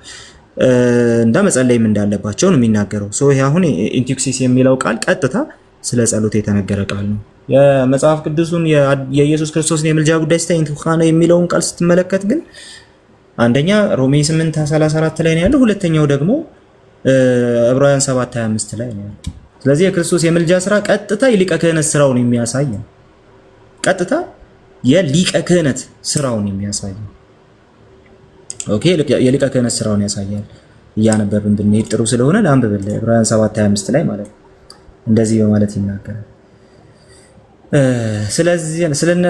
እንዳ መጸለይም እንዳለባቸው ነው የሚናገረው። ይሄ አሁን ኢንቲክሲስ የሚለው ቃል ቀጥታ ስለ ጸሎት የተነገረ ቃል ነው። የመጽሐፍ ቅዱሱን የኢየሱስ ክርስቶስን የምልጃ ጉዳይ ስታይ ኢንቲካነ የሚለውን ቃል ስትመለከት ግን አንደኛ ሮሜ 8:34 ላይ ነው ያለው፣ ሁለተኛው ደግሞ ዕብራውያን 7:25 ላይ ነው ያለው። ስለዚህ የክርስቶስ የምልጃ ስራ ቀጥታ የሊቀ ክህነት ስራውን የሚያሳይ ነው። ቀጥታ የሊቀ ክህነት ስራውን የሚያሳይ ነው። ኦኬ፣ የሊቀ ክህነት ስራውን ያሳያል። እያነበብን ብንሄድ ጥሩ ስለሆነ ለአንብብልህ ዕብራውያን 7:25 ላይ ማለት ነው። እንደዚህ በማለት ይናገራል። ስለዚህ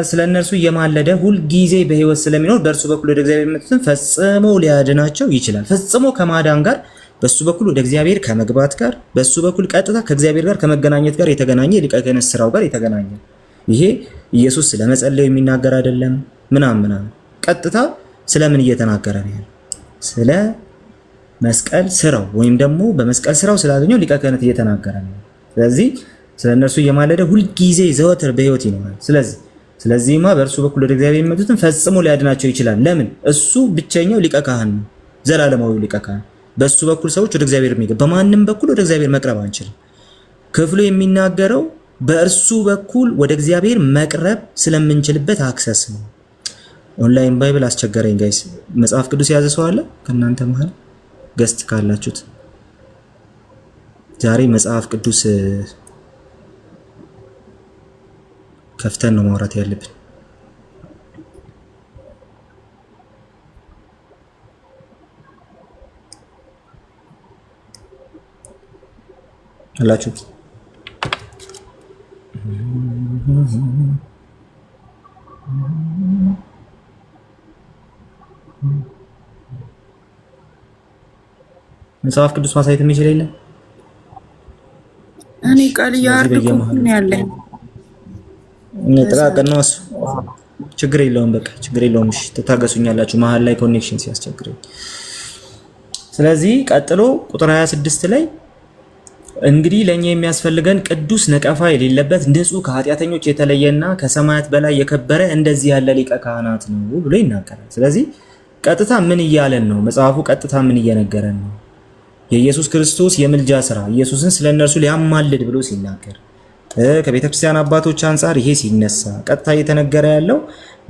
ስለነርሱ እየማለደ ሁል ጊዜ በህይወት ስለሚኖር በእርሱ በኩል ወደ እግዚአብሔር የመጡትን ፈጽሞ ሊያድናቸው ይችላል። ፈጽሞ ከማዳን ጋር በሱ በኩል ወደ እግዚአብሔር ከመግባት ጋር በሱ በኩል ቀጥታ ከእግዚአብሔር ጋር ከመገናኘት ጋር የተገናኘ የሊቀ ክህነት ስራው ጋር የተገናኘ ይሄ ኢየሱስ ስለመጸለዩ የሚናገር አይደለም። ምናምን ቀጥታ ስለምን እየተናገረ ነው? ስለ መስቀል ስራው ወይም ደግሞ በመስቀል ስራው ስላገኘው ሊቀ ክህነት እየተናገረ ነው። ስለዚህ ስለነርሱ እየማለደ ሁል ጊዜ ዘወትር በህይወት ይኖራል። ስለዚህማ በእርሱ በኩል ወደ እግዚአብሔር የሚመጡትን ፈጽሞ ሊያድናቸው ይችላል። ለምን? እሱ ብቸኛው ሊቀ ካህን ነው፣ ዘላለማዊ ሊቀ ካህን። በሱ በኩል ሰዎች ወደ እግዚአብሔር የሚገቡ፣ በማንም በኩል ወደ እግዚአብሔር መቅረብ አንችልም። ክፍሉ የሚናገረው በእርሱ በኩል ወደ እግዚአብሔር መቅረብ ስለምንችልበት አክሰስ ነው። ኦንላይን ባይብል አስቸገረኝ ጋይስ። መጽሐፍ ቅዱስ የያዘ ሰው አለ ከእናንተ መሃል? ገስት ካላችሁት ዛሬ መጽሐፍ ቅዱስ ከፍተን ነው ማውራት ያለብን። አላችሁ? መጽሐፍ ቅዱስ ማሳየት የሚችል የለም። እኔ ቃል ያርኩ ነው ያለኝ ጥቃቅን ነው እሱ። ችግር የለውም፣ በቃ ችግር የለውም። እሺ ተታገሱኛላችሁ መሀል ላይ ኮኔክሽን ሲያስቸግረኝ። ስለዚህ ቀጥሎ ቁጥር 26 ላይ እንግዲህ ለኛ የሚያስፈልገን ቅዱስ ነቀፋ የሌለበት ንጹህ ከኃጢአተኞች የተለየና ከሰማያት በላይ የከበረ እንደዚህ ያለ ሊቀ ካህናት ነው ብሎ ይናገራል። ስለዚህ ቀጥታ ምን እያለን ነው? መጽሐፉ ቀጥታ ምን እየነገረን ነው? የኢየሱስ ክርስቶስ የምልጃ ስራ ኢየሱስን ስለነርሱ ሊያማልድ ብሎ ሲናገር ከቤተክርስቲያን አባቶች አንፃር ይሄ ሲነሳ ቀጥታ እየተነገረ ያለው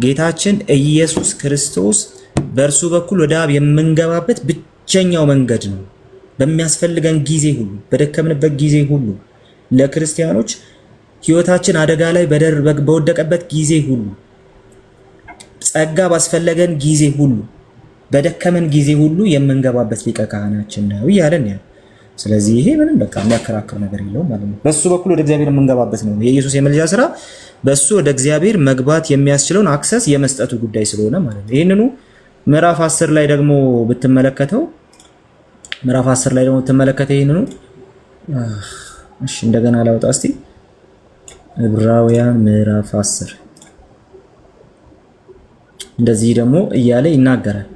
ጌታችን ኢየሱስ ክርስቶስ በእርሱ በኩል ወደ አብ የምንገባበት ብቸኛው መንገድ ነው። በሚያስፈልገን ጊዜ ሁሉ፣ በደከምንበት ጊዜ ሁሉ፣ ለክርስቲያኖች ህይወታችን አደጋ ላይ በወደቀበት ጊዜ ሁሉ፣ ጸጋ ባስፈለገን ጊዜ ሁሉ፣ በደከመን ጊዜ ሁሉ የምንገባበት ሊቀ ካህናችን ነው እያለን ያለው። ስለዚህ ይሄ ምንም በቃ የሚያከራክር ነገር የለውም ማለት ነው። በሱ በኩል ወደ እግዚአብሔር የምንገባበት ነው። የኢየሱስ የምልጃ ስራ በሱ ወደ እግዚአብሔር መግባት የሚያስችለውን አክሰስ የመስጠቱ ጉዳይ ስለሆነ ማለት ነው። ይህንኑ ምዕራፍ 10 ላይ ደግሞ ብትመለከተው ይህንኑ እሺ፣ እንደገና ላውጣ እስቲ። ዕብራውያን ምዕራፍ 10 እንደዚህ ደግሞ እያለ ይናገራል።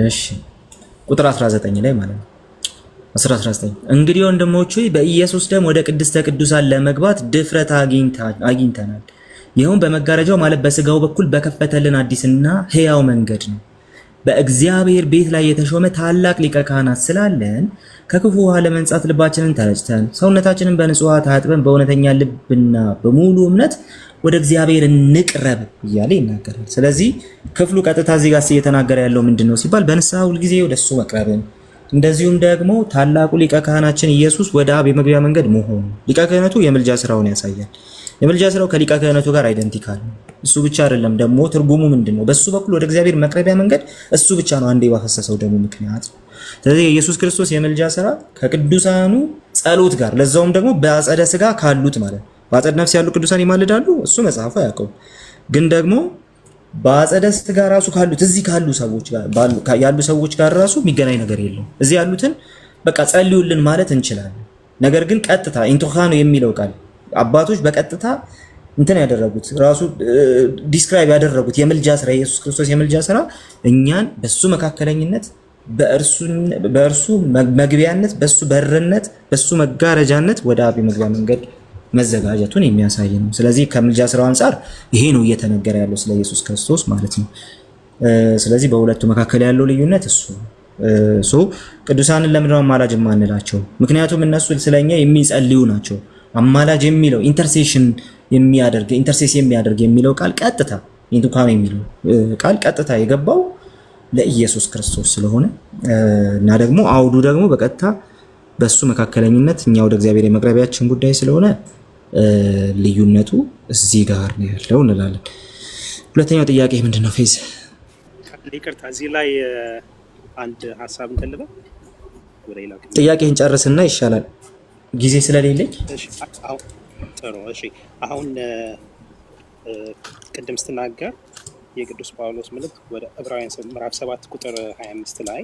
እሺ ቁጥር 19 ላይ ማለት ነው። 19 እንግዲህ ወንድሞች ሆይ በኢየሱስ ደም ወደ ቅድስተ ቅዱሳን ለመግባት ድፍረት አግኝተናል። ይኸውም በመጋረጃው ማለት በስጋው በኩል በከፈተልን አዲስና ሕያው መንገድ ነው። በእግዚአብሔር ቤት ላይ የተሾመ ታላቅ ሊቀ ካህናት ስላለን ከክፉ ውሃ ለመንጻት ልባችንን ተረጭተን ሰውነታችንን በንጹህ ውሃ ታጥበን በእውነተኛ ልብና በሙሉ እምነት ወደ እግዚአብሔር እንቅረብ እያለ ይናገራል። ስለዚህ ክፍሉ ቀጥታ እዚህ ጋር እየተናገረ ያለው ምንድን ነው ሲባል በንስሐ ሁልጊዜ ወደሱ መቅረብን፣ እንደዚሁም ደግሞ ታላቁ ሊቀ ካህናችን ኢየሱስ ወደ አብ የመግቢያ መንገድ መሆኑ። ሊቀ ክህነቱ የምልጃ ስራውን ያሳያል። የምልጃ ስራው ከሊቀ ክህነቱ ጋር አይደንቲካል ነው። እሱ ብቻ አይደለም ደግሞ ትርጉሙ ምንድን ነው? በሱ በኩል ወደ እግዚአብሔር መቅረቢያ መንገድ እሱ ብቻ ነው፣ አንዴ ባፈሰሰው ደግሞ ምክንያት። ስለዚህ የኢየሱስ ክርስቶስ የምልጃ ስራ ከቅዱሳኑ ጸሎት ጋር ለዛውም ደግሞ በአጸደ ስጋ ካሉት ማለት ነው። በአጸደ ነፍስ ያሉ ቅዱሳን ይማልዳሉ፣ እሱ መጽሐፉ አያውቀውም። ግን ደግሞ በአጸደ ስጋ ራሱ ካሉት እዚህ ካሉ ሰዎች ጋር ያሉ ሰዎች ጋር ራሱ የሚገናኝ ነገር የለውም። እዚህ ያሉትን በቃ ጸልዩልን ማለት እንችላለን። ነገር ግን ቀጥታ ኢንቶኻኖ የሚለው ቃል አባቶች በቀጥታ እንትን ያደረጉት ራሱ ዲስክራይብ ያደረጉት የምልጃ ስራ ኢየሱስ ክርስቶስ የምልጃ ስራ እኛን በሱ መካከለኝነት በእርሱ መግቢያነት፣ በሱ በርነት፣ በሱ መጋረጃነት ወደ አብ መግቢያ መንገድ መዘጋጀቱን የሚያሳይ ነው። ስለዚህ ከምልጃ ስራው አንጻር ይሄ ነው እየተነገረ ያለው ስለ ኢየሱስ ክርስቶስ ማለት ነው። ስለዚህ በሁለቱ መካከል ያለው ልዩነት እሱ ቅዱሳንን ለምንድነው አማላጅ የማንላቸው? ምክንያቱም እነሱ ስለኛ የሚጸልዩ ናቸው። አማላጅ የሚለው ኢንተርሴስ የሚያደርግ የሚለው ቃል ቀጥታ ኢንቱካም የሚለው ቃል ቀጥታ የገባው ለኢየሱስ ክርስቶስ ስለሆነ እና ደግሞ አውዱ ደግሞ በቀጥታ በሱ መካከለኝነት እኛ ወደ እግዚአብሔር የመቅረቢያችን ጉዳይ ስለሆነ ልዩነቱ እዚህ ጋር ነው ያለው እንላለን። ሁለተኛው ጥያቄ ምንድነው? ፌዝ ይቅርታ፣ እዚህ ላይ አንድ ሀሳብ እንፈልገው ወደ ሌላ ጥያቄን ጨርስና ይሻላል ጊዜ ስለሌለኝ። ጥሩ። እሺ፣ አሁን ቅድም ስትናገር የቅዱስ ጳውሎስ መልእክት ወደ ዕብራውያን ምዕራፍ 7 ቁጥር 25 ላይ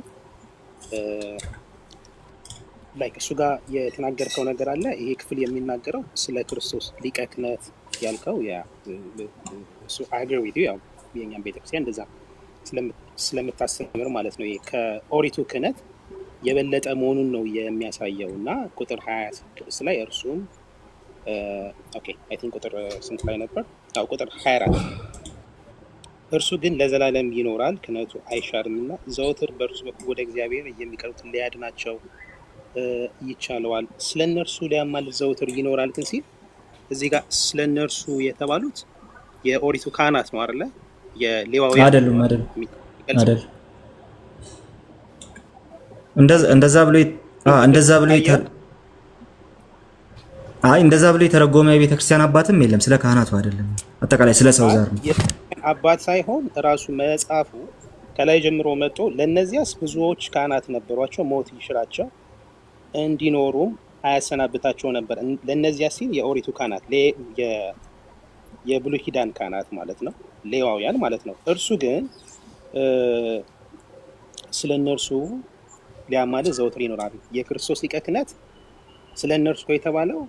እሱ ጋር የተናገርከው ነገር አለ። ይሄ ክፍል የሚናገረው ስለ ክርስቶስ ሊቀ ክህነት ያልከው እሱ አገር ዊዲ ያው የኛም ቤተክርስቲያን እንደዛ ስለምታስተምር ማለት ነው። ይሄ ከኦሪቱ ክህነት የበለጠ መሆኑን ነው የሚያሳየው እና ቁጥር 26 ላይ እርሱም ኦኬ አይ ቲንክ ቁጥር ስንት ላይ ነበር? አዎ ቁጥር 24 እርሱ ግን ለዘላለም ይኖራል፣ ክህነቱ አይሻርምና ዘወትር በእርሱ በኩል ወደ እግዚአብሔር የሚቀርቡትን ሊያድናቸው ይቻለዋል። ስለ እነርሱ ሊያማልድ ዘወትር ይኖራል ግን ሲል እዚህ ጋር ስለ እነርሱ የተባሉት የኦሪቱ ካህናት ነው አይደለ? የሌዋውያን አይደሉም። እንደዛ ብሎ የተረጎመ የቤተክርስቲያን አባትም የለም። ስለ ካህናቱ አይደለም፣ አጠቃላይ ስለ ሰው ዘር ነው። አባት ሳይሆን ራሱ መጽሐፉ ከላይ ጀምሮ መጥቶ ለእነዚያስ ብዙዎች ካህናት ነበሯቸው፣ ሞት ይሽራቸው እንዲኖሩም አያሰናብታቸው ነበር። ለእነዚያ ሲል የኦሪቱ ካህናት የብሉይ ኪዳን ካህናት ማለት ነው፣ ሌዋውያን ማለት ነው። እርሱ ግን ስለ እነርሱ ሊያማልድ ዘወትር ይኖራል። የክርስቶስ ሊቀ ክህነት ስለ እነርሱ የተባለው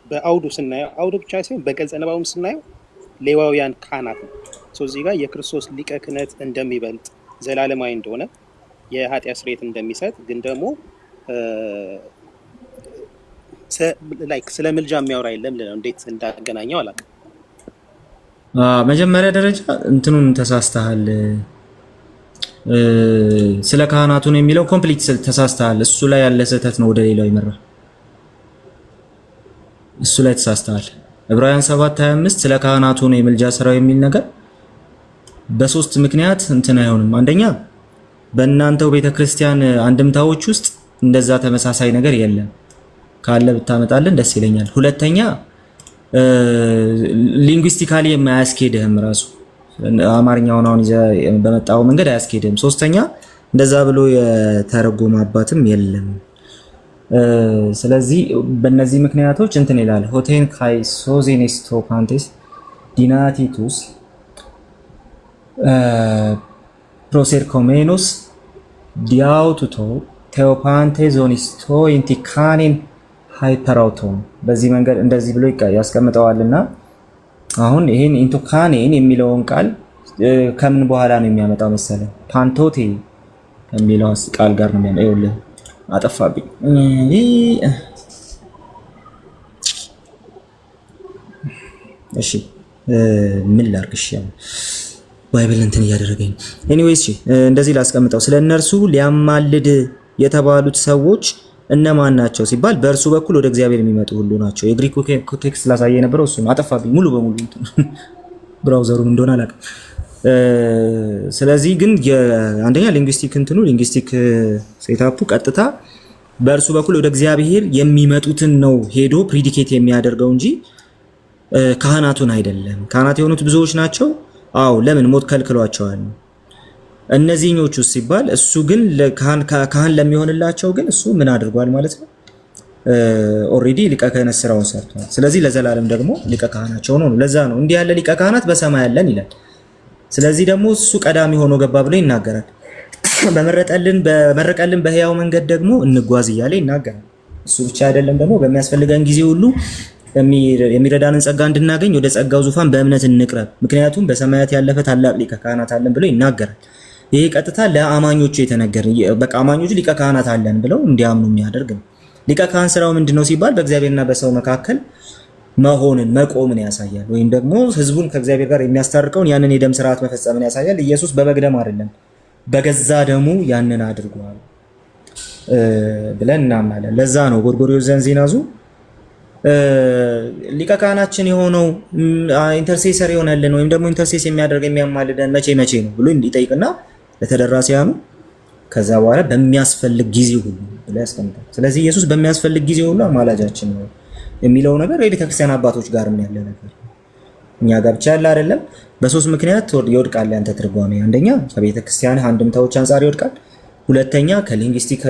በአውዱ ስናየው፣ አውዱ ብቻ ሳይሆን በገጸ ንባቡም ስናየው ሌዋውያን ካህናት ነው። እዚህ ጋር የክርስቶስ ሊቀ ክህነት እንደሚበልጥ ዘላለማዊ እንደሆነ የኃጢአት ስርየት እንደሚሰጥ ግን ደግሞ ስለ ምልጃ የሚያወራ የለም ልነው እንዴት እንዳገናኘው አላውቅም። መጀመሪያ ደረጃ እንትኑን ተሳስተሃል። ስለ ካህናቱ ነው የሚለው ኮምፕሊት ተሳስተሃል። እሱ ላይ ያለ ስህተት ነው ወደ ሌላው ይመራ። እሱ ላይ ተሳስተሃል። ዕብራውያን 7:25 ስለ ካህናቱ ነው የምልጃ ስራው የሚል ነገር በሶስት ምክንያት እንትን አይሆንም። አንደኛ በእናንተው ቤተክርስቲያን አንድምታዎች ውስጥ እንደዛ ተመሳሳይ ነገር የለም። ካለ ብታመጣልን ደስ ይለኛል። ሁለተኛ ሊንጉስቲካሊ የማያስኬድህም ራሱ አማርኛውን አሁን በመጣው መንገድ አያስኬድህም። ሶስተኛ እንደዛ ብሎ የተረጎመ አባትም የለም። ስለዚህ በእነዚህ ምክንያቶች እንትን ይላል ሆቴን ካይ ሶዜኔስቶ ፓንቴስ ዲናቲቱስ ፕሮሴርኮሜኖስ ዲያውቱቶ ቴዎፓንቴ ዞኒስቶ ኢንቲካኔን ሃይፐራውቶም በዚህ መንገድ እንደዚህ ብሎ ያስቀምጠዋልና አሁን ይሄን ኢንቶካኔን የሚለውን ቃል ከምን በኋላ ነው የሚያመጣው መሰለ? ፓንቶቴ ከሚለው ቃል ጋር ነው የሚያመጣው። ይኸውልህ አጠፋብኝ። እሺ ምን ላድርግ? እሺ ባይብል እንትን እያደረገኝ ኤኒዌይስ እንደዚህ ላስቀምጠው። ስለ እነርሱ ሊያማልድ የተባሉት ሰዎች እነማን ናቸው ሲባል በእርሱ በኩል ወደ እግዚአብሔር የሚመጡ ሁሉ ናቸው። የግሪክ ቴክስት ላሳየ የነበረው እሱ ነው። አጠፋብኝ ሙሉ በሙሉ ብራውዘሩም እንደሆነ አላውቅም። ስለዚህ ግን አንደኛ ሊንጉስቲክ ሴታፑ ቀጥታ በእርሱ በኩል ወደ እግዚአብሔር የሚመጡትን ነው ሄዶ ፕሪዲኬት የሚያደርገው እንጂ ካህናቱን አይደለም። ካህናት የሆኑት ብዙዎች ናቸው። አዎ ለምን ሞት ከልክሏቸዋል። እነዚህኞቹ ሲባል እሱ ግን ካህን ለሚሆንላቸው ግን እሱ ምን አድርጓል ማለት ነው? ኦሬዲ ሊቀ ክህነት ስራውን ሰርቷል። ስለዚህ ለዘላለም ደግሞ ሊቀ ካህናቸው ነው። ለዛ ነው እንዲህ ያለ ሊቀ ካህናት በሰማይ ያለን ይላል። ስለዚህ ደግሞ እሱ ቀዳሚ ሆኖ ገባ ብሎ ይናገራል። በመረቀልን በሕያው መንገድ ደግሞ እንጓዝ እያለ ይናገራል። እሱ ብቻ አይደለም ደግሞ በሚያስፈልገን ጊዜ ሁሉ የሚረዳንን ጸጋ እንድናገኝ ወደ ጸጋው ዙፋን በእምነት እንቅረብ፣ ምክንያቱም በሰማያት ያለፈ ታላቅ ሊቀ ካህናት አለን ብሎ ይናገራል። ይሄ ቀጥታ ለአማኞቹ የተነገረ በቃ አማኞቹ ሊቀ ካህናት አለን ብለው እንዲያምኑ የሚያደርግ ነው። ሊቀ ካህን ስራው ምንድነው ሲባል በእግዚአብሔርና በሰው መካከል መቆምን ያሳያል። ወይም ደግሞ ህዝቡን ከእግዚአብሔር ጋር የሚያስታርቀውን ያንን የደም ስርዓት መፈጸምን ያሳያል። ኢየሱስ በበግ ደም አይደለም በገዛ ደሙ ያንን አድርጓል ብለን እናምናለን። ለዛ ነው ጎርጎርዮስ ዘንዚናዙ ሊቀ ካህናችን የሆነው ኢንተርሴሰር የሆነልን ወይም ደግሞ ኢንተርሴስ የሚያደርግ የሚያማልደን መቼ ነው ብሎ እንዲጠይቅና ለተደራሲያኑ ከዛ በኋላ በሚያስፈልግ ጊዜ ሁሉ ብሎ ያስቀምጣል። ስለዚህ ኢየሱስ በሚያስፈልግ ጊዜ ሁሉ አማላጃችን ነው የሚለው ነገር የቤተክርስቲያን አባቶች ጋር ያለ ነገር እኛ ጋር ብቻ ያለ አይደለም። በሶስት ምክንያት ይወድቃል ያንተ ትርጓሜ። አንደኛ ከቤተክርስቲያን አንድምታዎች አንጻር ይወድቃል። ሁለተኛ ከሊንግዊስቲክ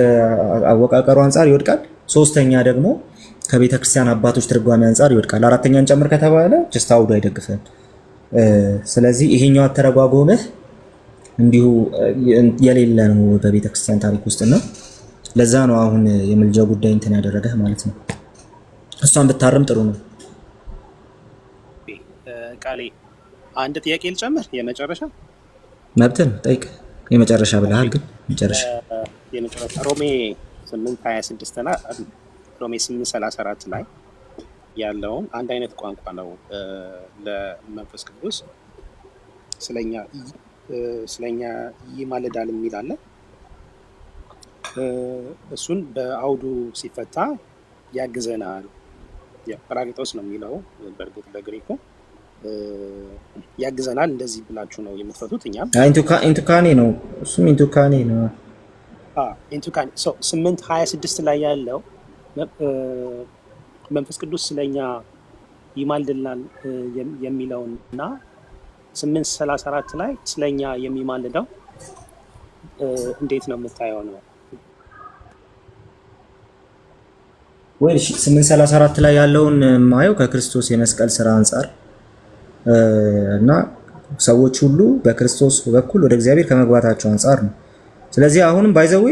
አወቃቀሩ አንጻር ይወድቃል። ሶስተኛ ደግሞ ከቤተክርስቲያን አባቶች ትርጓሜ አንጻር ይወድቃል። አራተኛን ጨምር ከተባለ ጀስት አውዱ አይደግፈን። ስለዚህ ይሄኛው አተረጓጎምህ እንዲሁ የሌለ ነው በቤተክርስቲያን ታሪክ ውስጥ ነው። ለዛ ነው አሁን የምልጃው ጉዳይ እንትን ያደረገህ ማለት ነው። እሷን ብታርም ጥሩ ነው። ቃሌ አንድ ጥያቄ ልጨምር። የመጨረሻ መብትን ጠይቅ። የመጨረሻ ብለሃል ግን መጨረሻ ሮሜ 8:26 እና ሮሜ 8:34 ላይ ያለውን አንድ አይነት ቋንቋ ነው ለመንፈስ ቅዱስ ስለኛ ይማልዳል የሚል አለ። እሱን በአውዱ ሲፈታ ያግዘናል። ጰራቅሊጦስ ነው የሚለው በእርግጥ በግሪኩ ያግዘናል እንደዚህ ብላችሁ ነው የምትፈቱት። እኛም ኢንቱካኔ ነው እሱም ኢንቱካኔ ነው። ኢንቱካኔ 8:26 ላይ ያለው መንፈስ ቅዱስ ስለኛ ይማልድልናል የሚለውን እና 8:34 ላይ ስለኛ የሚማልደው እንዴት ነው የምታየው ነው? ወይ 8:34 ላይ ያለውን ማየው ከክርስቶስ የመስቀል ስራ አንጻር እና ሰዎች ሁሉ በክርስቶስ በኩል ወደ እግዚአብሔር ከመግባታቸው አንጻር ነው። ስለዚህ አሁንም ባይዘዌ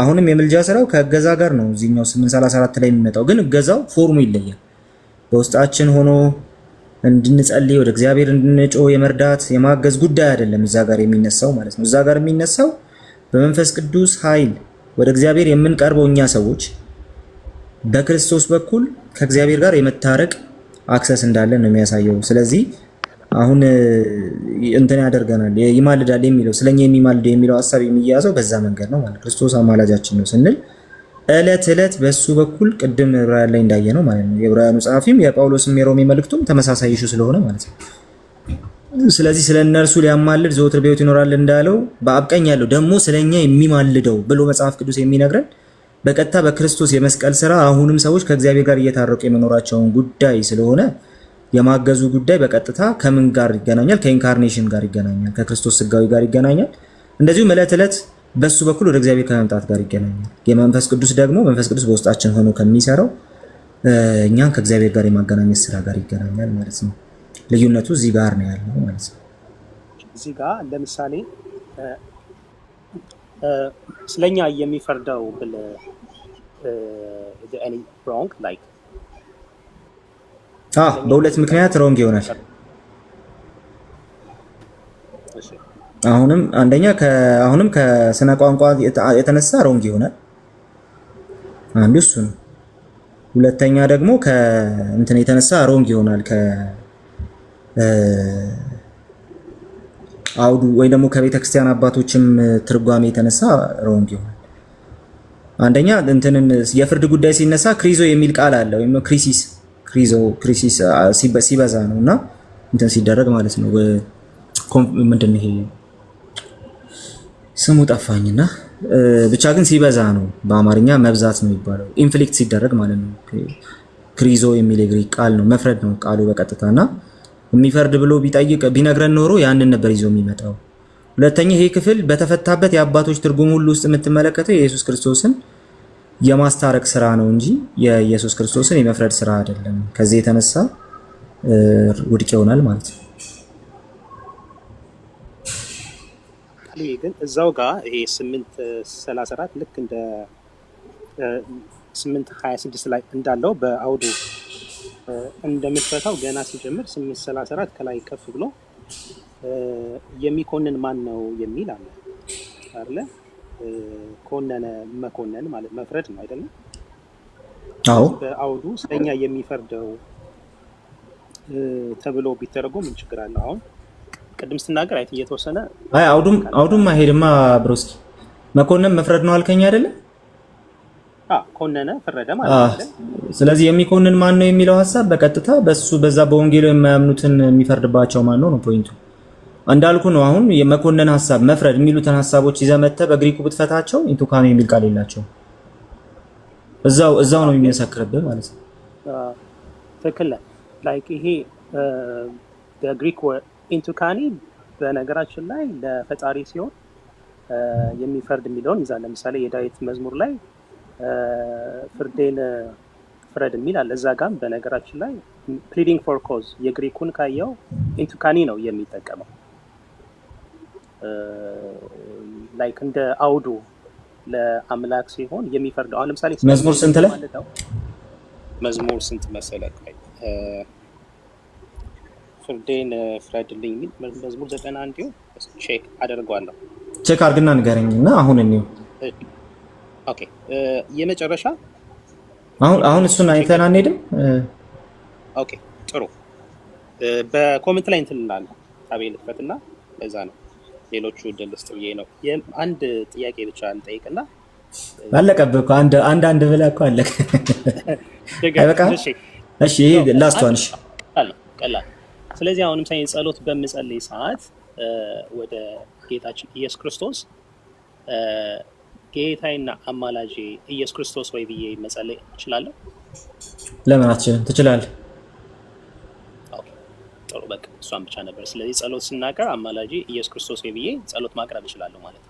አሁንም የምልጃ ስራው ከእገዛ ጋር ነው። እዚህኛው 8:34 ላይ የሚመጣው ግን እገዛው ፎርሙ ይለያል። በውስጣችን ሆኖ እንድንጸልይ ወደ እግዚአብሔር እንድንጮህ የመርዳት የማገዝ ጉዳይ አይደለም እዛ ጋር የሚነሳው ማለት ነው። እዛ ጋር የሚነሳው በመንፈስ ቅዱስ ኃይል ወደ እግዚአብሔር የምንቀርበው እኛ ሰዎች በክርስቶስ በኩል ከእግዚአብሔር ጋር የመታረቅ አክሰስ እንዳለን ነው የሚያሳየው። ስለዚህ አሁን እንትን ያደርገናል ይማልዳል የሚለው ስለኛ የሚማልድ የሚለው ሐሳብ የሚያያዘው በዛ መንገድ ነው ማለት ክርስቶስ አማላጃችን ነው ስንል እለት እለት በሱ በኩል ቅድም ዕብራውያን ላይ እንዳየ ነው ማለት ነው። የዕብራውያኑ ጸሐፊም የጳውሎስም የሮሜ መልእክቱም ተመሳሳይ ኢሹ ስለሆነ ማለት ነው። ስለዚህ ስለ እነርሱ ሊያማልድ ዘወትር በሕይወት ይኖራል እንዳለው በአብ ቀኝ ያለው ደግሞ ስለኛ የሚማልደው ብሎ መጽሐፍ ቅዱስ የሚነግረን በቀጥታ በክርስቶስ የመስቀል ስራ አሁንም ሰዎች ከእግዚአብሔር ጋር እየታረቁ የመኖራቸውን ጉዳይ ስለሆነ የማገዙ ጉዳይ በቀጥታ ከምን ጋር ይገናኛል? ከኢንካርኔሽን ጋር ይገናኛል፣ ከክርስቶስ ስጋዊ ጋር ይገናኛል። እንደዚሁም ዕለት ዕለት በሱ በኩል ወደ እግዚአብሔር ከመምጣት ጋር ይገናኛል። የመንፈስ ቅዱስ ደግሞ መንፈስ ቅዱስ በውስጣችን ሆኖ ከሚሰራው እኛን ከእግዚአብሔር ጋር የማገናኘት ስራ ጋር ይገናኛል ማለት ነው። ልዩነቱ እዚህ ጋር ነው ያለው ማለት ነው። እዚህ ጋር ለምሳሌ ስለኛ የሚፈርደው በሁለት ምክንያት ሮንግ ይሆናል። አሁንም ከስነ ቋንቋ የተነሳ ሮንግ ይሆናል። አንዱ እሱ ነው። ሁለተኛ ደግሞ ከእንትን የተነሳ ሮንግ ይሆናል። አውዱ ወይ ደግሞ ከቤተክርስቲያን አባቶችም ትርጓሜ የተነሳ ሮንግ ይሆናል። አንደኛ እንትንን የፍርድ ጉዳይ ሲነሳ ክሪዞ የሚል ቃል አለ ወይም ክሪሲስ ሲበዛ ነው እና እንትን ሲደረግ ማለት ነው። ምንድን ይሄ ስሙ ጠፋኝና ብቻ ግን ሲበዛ ነው። በአማርኛ መብዛት ነው የሚባለው። ኢንፍሊክት ሲደረግ ማለት ነው። ክሪዞ የሚል የግሪክ ቃል ነው። መፍረድ ነው ቃሉ በቀጥታና የሚፈርድ ብሎ ቢነግረን ኖሮ ያንን ነበር ይዞ የሚመጣው። ሁለተኛ ይሄ ክፍል በተፈታበት የአባቶች ትርጉም ሁሉ ውስጥ የምትመለከተው የኢየሱስ ክርስቶስን የማስታረቅ ስራ ነው እንጂ የኢየሱስ ክርስቶስን የመፍረድ ስራ አይደለም። ከዚህ የተነሳ ውድቅ ይሆናል ማለት ነው። ግን እዛው ጋር ይሄ 8:34 ልክ እንደ 8:26 ላይ እንዳለው በአውዱ እንደምትፈታው ገና ሲጀምር 8:34 ከላይ ከፍ ብሎ የሚኮንን ማን ነው የሚል አለ። አይደለ? ኮነነ መኮነን ማለት መፍረድ ነው አይደለም? አዎ በአውዱ ስለኛ የሚፈርደው ተብሎ ቢተረጎም ምን ችግር አለው? አሁን ቅድም ስትናገር አይት እየተወሰነ አይ አውዱም አይሄድማ ብሮስኪ። መኮነን መፍረድ ነው አልከኝ አይደለ? ኮነነ ፈረደ ማለት አይደል? ስለዚህ የሚኮንን ማን ነው የሚለው ሐሳብ በቀጥታ በሱ በዛ በወንጌሉ የማያምኑትን የሚፈርድባቸው ማን ነው ነው ፖይንቱ። እንዳልኩ ነው። አሁን የመኮነን ሐሳብ መፍረድ የሚሉትን ሐሳቦች ይዘህ መተህ በግሪኩ ብትፈታቸው ኢንቱካሜ የሚል ቃል የላቸውም። እዛው ነው የሚመሰክርብህ ማለት ነው። ትክክል ላይክ ይሄ በግሪክ ኢንቱካኒ በነገራችን ላይ ለፈጣሪ ሲሆን የሚፈርድ የሚለውን ይዛል። ለምሳሌ የዳዊት መዝሙር ላይ ፍርዴን ፍረድ የሚል አለ። እዛ ጋም በነገራችን ላይ ፕሊዲንግ ፎር ኮዝ የግሪኩን ካየው ኢንቱካኒ ነው የሚጠቀመው። ላይክ እንደ አውዱ ለአምላክ ሲሆን የሚፈርደው አሁን ለምሳሌ መዝሙር ስንት ላይ መዝሙር ስንት መሰለህ? ፍርዴን ፍረድልኝ የሚል መዝሙር 91 ይሁን ቼክ አደርገዋለሁ። ቼክ አድርግና ንገረኝና አሁን እንየው። ኦኬ የመጨረሻ አሁን እሱን አይተን አንሄድም። ኦኬ ጥሩ። በኮሜንት ላይ እንትን እንላለን ታቤል ፈትና ለዛ ነው ሌሎቹ ድልስት ብዬ ነው። አንድ ጥያቄ ብቻ እንጠይቅና አለቀብህ እኮ አንድ ብለህ እኮ አለቀ። አይበቃም? እሺ ይሄ ላስት ዋን እሺ ቀላል። ስለዚህ አሁንም ሳይን ጸሎት በምጸልይ ሰዓት ወደ ጌታችን ኢየሱስ ክርስቶስ ጌታዬና አማላጄ ኢየሱስ ክርስቶስ ወይ ብዬ መጸለይ እችላለሁ? ለምን አትችልም? ትችላለህ። ኦኬ ጥሩ በቃ እሷን ብቻ ነበር። ስለዚህ ጸሎት ስናገር አማላጄ ኢየሱስ ክርስቶስ ወይ ብዬ ጸሎት ማቅረብ እችላለሁ ማለት ነው።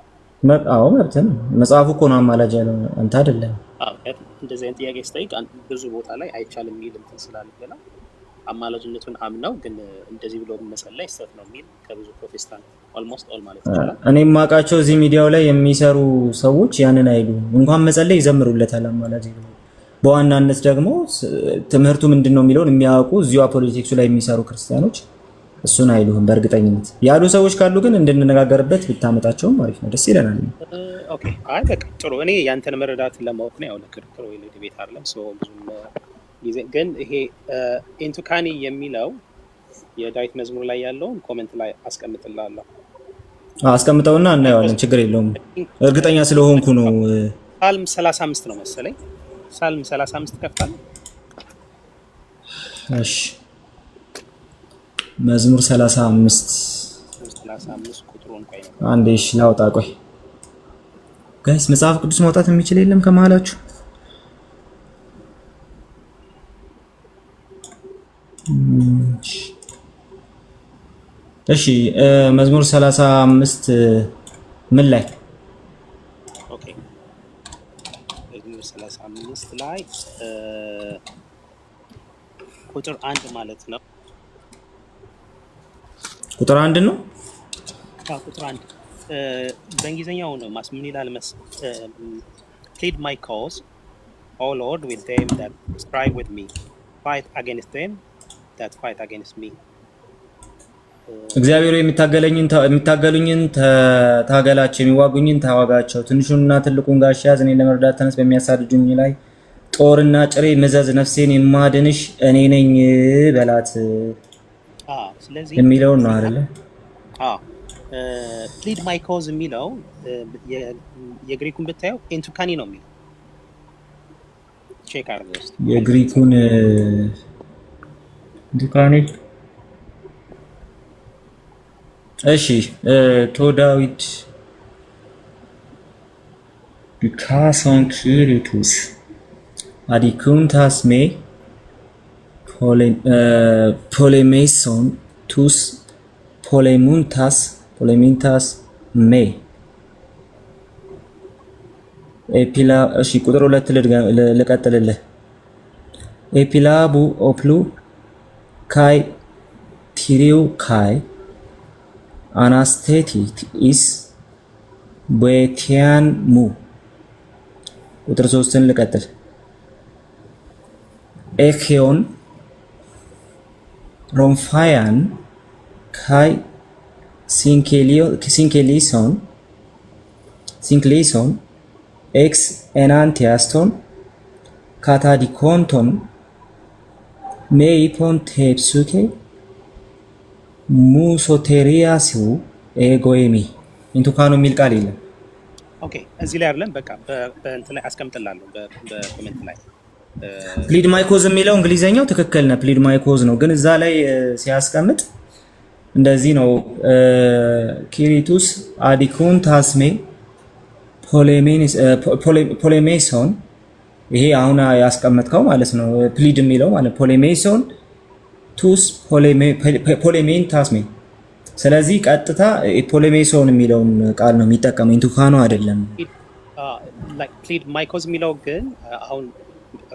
አዎ መብት ነው። መጽሐፉ እኮ ነው አማላጅ ያለው አንተ አይደለም። አዎ እንደዚህ አይነት ጥያቄ ስጠይቅ ብዙ ቦታ ላይ አይቻልም የሚል እንትን ስላልገና አማላጅነቱን አምነው ግን እንደዚህ ብሎ መጸለይ ስህተት ነው የሚል ከብዙ ፕሮቴስታንት ኦልሞስት ኦል ማለት ይችላል። እኔ የማውቃቸው እዚህ ሚዲያው ላይ የሚሰሩ ሰዎች ያንን አይሉ እንኳን መጸለይ ይዘምሩለታል አማላጅ። በዋናነት ደግሞ ትምህርቱ ምንድነው የሚለውን የሚያውቁ እዚሁ ፖለቲክሱ ላይ የሚሰሩ ክርስቲያኖች እሱን አይሉህም በእርግጠኝነት ያሉ ሰዎች ካሉ ግን እንድንነጋገርበት ብታመጣቸውም አሪፍ ነው፣ ደስ ይለናል። ኦኬ አይ በቃ ጥሩ። እኔ ያንተን መረዳት ለማወቅ ነው ያው ለክርክር ወይ ለዲቤት አይደለም ሶ ብዙም ጊዜ ግን ይሄ ኢንቱካኒ የሚለው የዳዊት መዝሙር ላይ ያለውን ኮሜንት ላይ አስቀምጥልሃለሁ። አስቀምጠውና እናየዋለን፣ ችግር የለውም። እርግጠኛ ስለሆንኩ ነው። ሳልም 35 ነው መሰለኝ። ሳልም 35 ከፍታል። እሺ መዝሙር 35 ቁጥሩን ቆይ ነው አንዴ እሺ ላውጣ። ቆይ ጋይስ መጽሐፍ ቅዱስ ማውጣት የሚችል የለም ከመሃላችሁ? እሺ መዝሙር 35 ምን ላይ? ኦኬ መዝሙር 35 ላይ ቁጥር 1 ማለት ነው። ቁጥር 1 ነው። ቁጥር 1 በእንግሊዘኛው ነው ምን ይላል plead my cause O Lord with them that strive with me fight against them that fight against me እግዚአብሔር የሚታገሉኝን ታገላቸው፣ የሚዋጉኝን ተዋጋቸው፣ ትንሹንና ትልቁን ጋሻ ያዝ፣ እኔን ለመርዳት ተነስ፣ በሚያሳድዱኝ ላይ ጦርና ጭሬ ምዘዝ፣ ነፍሴን የማድንሽ እኔ ነኝ በላት ስለዚህ የሚለው ነው አይደለ? plead my cause የሚለው የግሪኩን ብታየው ኢንቱካኒ ነው የሚለው ቼክ አድርገው እስኪ የግሪኩን ኢንቱካኒ። እሺ ቶዳዊት ቢካሶን ኪሪቱስ አዲኩንታስ ሜ ፖሌሜሶን ቱስ ፖሌሚንታስ ሜ ኤፒላ። እሺ ቁጥር 2 ልቀጥልልህ። ኤፒላቡ ኦፕሉ ካይ ቲሪው ካይ አናስቴቲስ ቦቲያን ሙ። ቁጥር 3ን ልቀጥል። ኤኪዮን ሮምፋያን ካይ ሲንኬሊሶን ሲንክሌሶን ኤክስ ኤናንቲያስቶን ካታዲኮንቶን ሜይፖንቴፕሱኬ ሙሶቴሪያሲው ኤጎይሚ ኢንቱካኖ የሚል ቃል የለም። ኦኬ እዚህ ላይ አይደለም። በቃ በእንትን ላይ አስቀምጥላለሁ በኮሜንት ላይ ፕሊድ ማይኮዝ የሚለው እንግሊዘኛው ትክክል ነው፣ ፕሊድ ማይኮዝ ነው። ግን እዛ ላይ ሲያስቀምጥ እንደዚህ ነው ኪሪቱስ አዲኩን ታስሜ ፖሌሜሶን ይሄ አሁን ያስቀመጥከው ማለት ነው። ፕሊድ የሚለው ማለት ፖሌሜሶን ቱስ ፖሌሜን ታስሜ። ስለዚህ ቀጥታ ፖሌሜሶን የሚለውን ቃል ነው የሚጠቀመው፣ ኢንቱካኖ አይደለም። ፕሊድ ማይኮዝ የሚለው ግን አሁን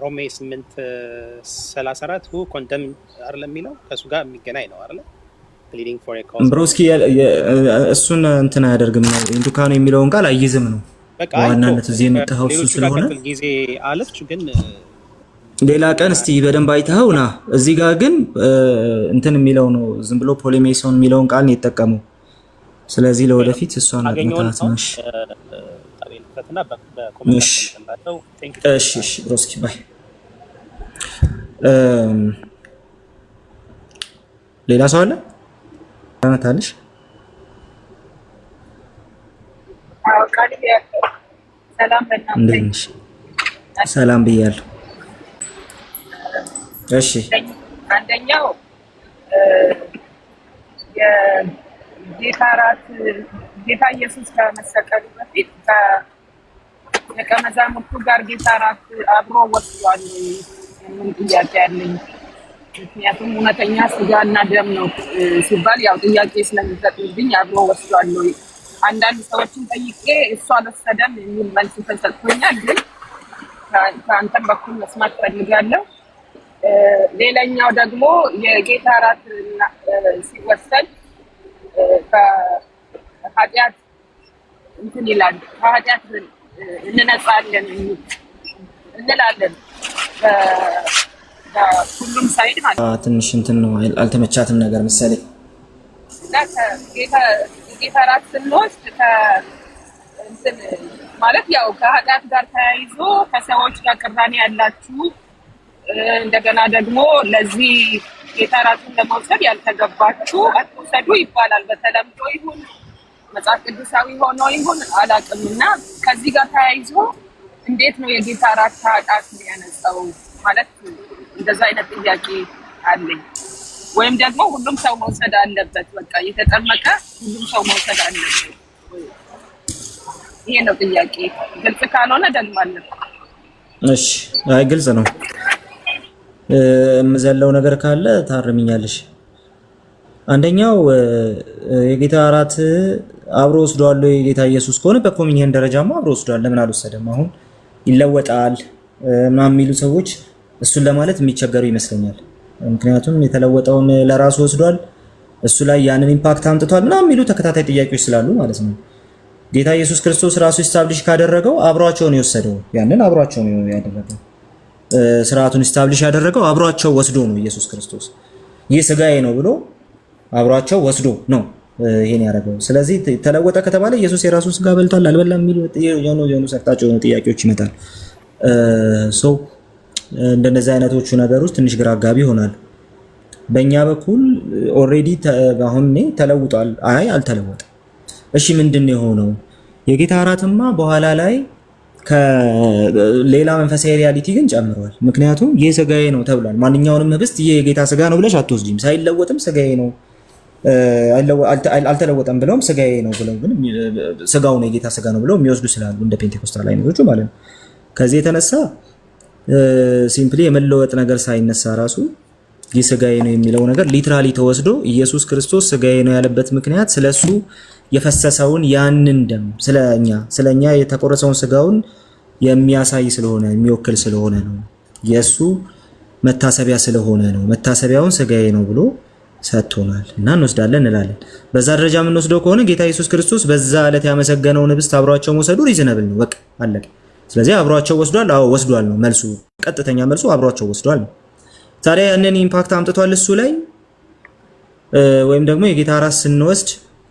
ሮሜ 8:34 ሁ ኮንደም አይደለም የሚለው ከሱ ጋር የሚገናኝ ነው አይደል? ፕሊዲንግ ፎር ኤ ኮዝ ብሮስኪ እሱን እንትን አያደርግም ነው፣ ኢንቱካኖ የሚለውን ቃል አይይዝም ነው። ዋናነት እዚህ የመጣው እሱ ስለሆነ ጊዜ አለች። ግን ሌላ ቀን እስቲ በደንብ አይተኸው ና። እዚህ ጋር ግን እንትን የሚለው ነው፣ ዝም ብሎ ፖሌሜሶን የሚለውን ቃል ነው የተጠቀመው። ስለዚህ ለወደፊት እሷን አጥንታት ነሽ። እሺ ብሮስኪ ባይ። ሌላ ሰው አለ? ታነታለሽ? ሰላም ብያለሁ። እሺ አንደኛው የጌታ ራት ጌታ ኢየሱስ ከመሰቀሉ በፊት ከደቀ መዛሙርቱ ጋር ጌታ ራት አብሮ ወስዷል የሚል ጥያቄ አለኝ። ምክንያቱም እውነተኛ ስጋና ደም ነው ሲባል ያው ጥያቄ ስለሚሰጥብኝ አብሮ ወስዷል። አንዳንድ ሰዎችን ጠይቄ እሱ አልወሰደም የሚል መልስ ተሰጥቶኛል። ግን ከአንተም በኩል መስማት ፈልጋለሁ። ሌላኛው ደግሞ የጌታ ራት ሲወሰድ ከኃጢአት እንትን ይላል፣ ከኃጢአት እንነጻለን እንላለን ሁሉም ሳይድ ማለት ነው። ትንሽ እንትን ነው አልተመቻትም ነገር መሰለኝ። እና ጌታ ራት ስንወስድ እንትን ማለት ያው ከኃጢአት ጋር ተያይዞ ከሰዎች ጋር ቅራኔ ያላችሁ እንደገና ደግሞ ለዚህ ጌታ ራቱን ለመውሰድ ያልተገባችሁ አትውሰዱ ይባላል። በተለምዶ ይሁን መጽሐፍ ቅዱሳዊ ሆኖ ይሁን አላውቅም። እና ከዚህ ጋር ተያይዞ እንዴት ነው የጌታ ራት ከኃጢአት የሚያነጻው ማለት እንደዛ አይነት ጥያቄ አለኝ። ወይም ደግሞ ሁሉም ሰው መውሰድ አለበት፣ በቃ የተጠመቀ ሁሉም ሰው መውሰድ አለበት። ይሄ ነው ጥያቄ። ግልጽ ካልሆነ ደግማለሁ። እሺ አይ ግልጽ ነው። የምዘለው ነገር ካለ ታርሚኛለሽ። አንደኛው የጌታ ራት አብሮ ወስዷል። የጌታ ኢየሱስ ከሆነ በኮሚኒየን ደረጃማ አብሮ ወስዷል። ለምን አልወሰደም? አሁን ይለወጣል ምናምን የሚሉ ሰዎች እሱን ለማለት የሚቸገሩ ይመስለኛል። ምክንያቱም የተለወጠውን ለራሱ ወስዷል፣ እሱ ላይ ያንን ኢምፓክት አምጥቷል እና የሚሉ ተከታታይ ጥያቄዎች ስላሉ ማለት ነው። ጌታ ኢየሱስ ክርስቶስ ራሱ ኢስታብሊሽ ካደረገው አብሯቸው ነው የወሰደው። ያንን አብሯቸው ነው ያደረገው። ስርዓቱን ኢስታብሊሽ ያደረገው አብሯቸው ወስዶ ነው ኢየሱስ ክርስቶስ። ይህ ስጋዬ ነው ብሎ አብሯቸው ወስዶ ነው ይሄን ያደረገው። ስለዚህ ተለወጠ ከተባለ ኢየሱስ የራሱ ስጋ በልቷል አልበላም የሚሉ የሆኑ ሰቅጣጭ የሆኑ ጥያቄዎች ይመጣል። እንደነዚህ አይነቶቹ ነገሮች ትንሽ ግራ አጋቢ ይሆናል። በእኛ በኩል ኦልሬዲ አሁን ተለውጧል። አይ አልተለወጠም። እሺ ምንድነው የሆነው? የጌታ እራትማ በኋላ ላይ ከሌላ መንፈሳዊ ሪያሊቲ ግን ጨምሯል። ምክንያቱም ይህ ስጋዬ ነው ተብሏል። ማንኛውንም ህብስት ይህ የጌታ ስጋ ነው ብለሽ አትወስጂም። ሳይለወጥም ስጋዬ ነው አልተለወጠም ብለውም ስጋዬ ነው ብለው ግን ስጋው ነው የጌታ ስጋ ነው ብለው የሚወስዱ ስላሉ እንደ ፔንቴኮስታል አይነቶቹ ማለት ነው። ከዚህ የተነሳ ሲምፕሊ የመለወጥ ነገር ሳይነሳ ራሱ ይህ ስጋዬ ነው የሚለው ነገር ሊትራሊ ተወስዶ ኢየሱስ ክርስቶስ ስጋዬ ነው ያለበት ምክንያት ስለሱ የፈሰሰውን ያንን ደም ስለኛ የተቆረሰውን ስጋውን የሚያሳይ ስለሆነ የሚወክል ስለሆነ ነው። የሱ መታሰቢያ ስለሆነ ነው። መታሰቢያውን ስጋዬ ነው ብሎ ሰጥቶናል እና እንወስዳለን እንላለን። በዛ ደረጃ የምንወስደው ከሆነ ጌታ ኢየሱስ ክርስቶስ በዛ ዕለት ያመሰገነውን ህብስት አብሯቸው መውሰዱ ሪዝነብል ነው። በቃ አለቀ። ስለዚህ አብሯቸው ወስዷል። አዎ ወስዷል ነው መልሱ። ቀጥተኛ መልሱ አብሯቸው ወስዷል ነው። ታዲያ ያንን ኢምፓክት አምጥቷል እሱ ላይ ወይም ደግሞ የጌታ ራስ ስንወስድ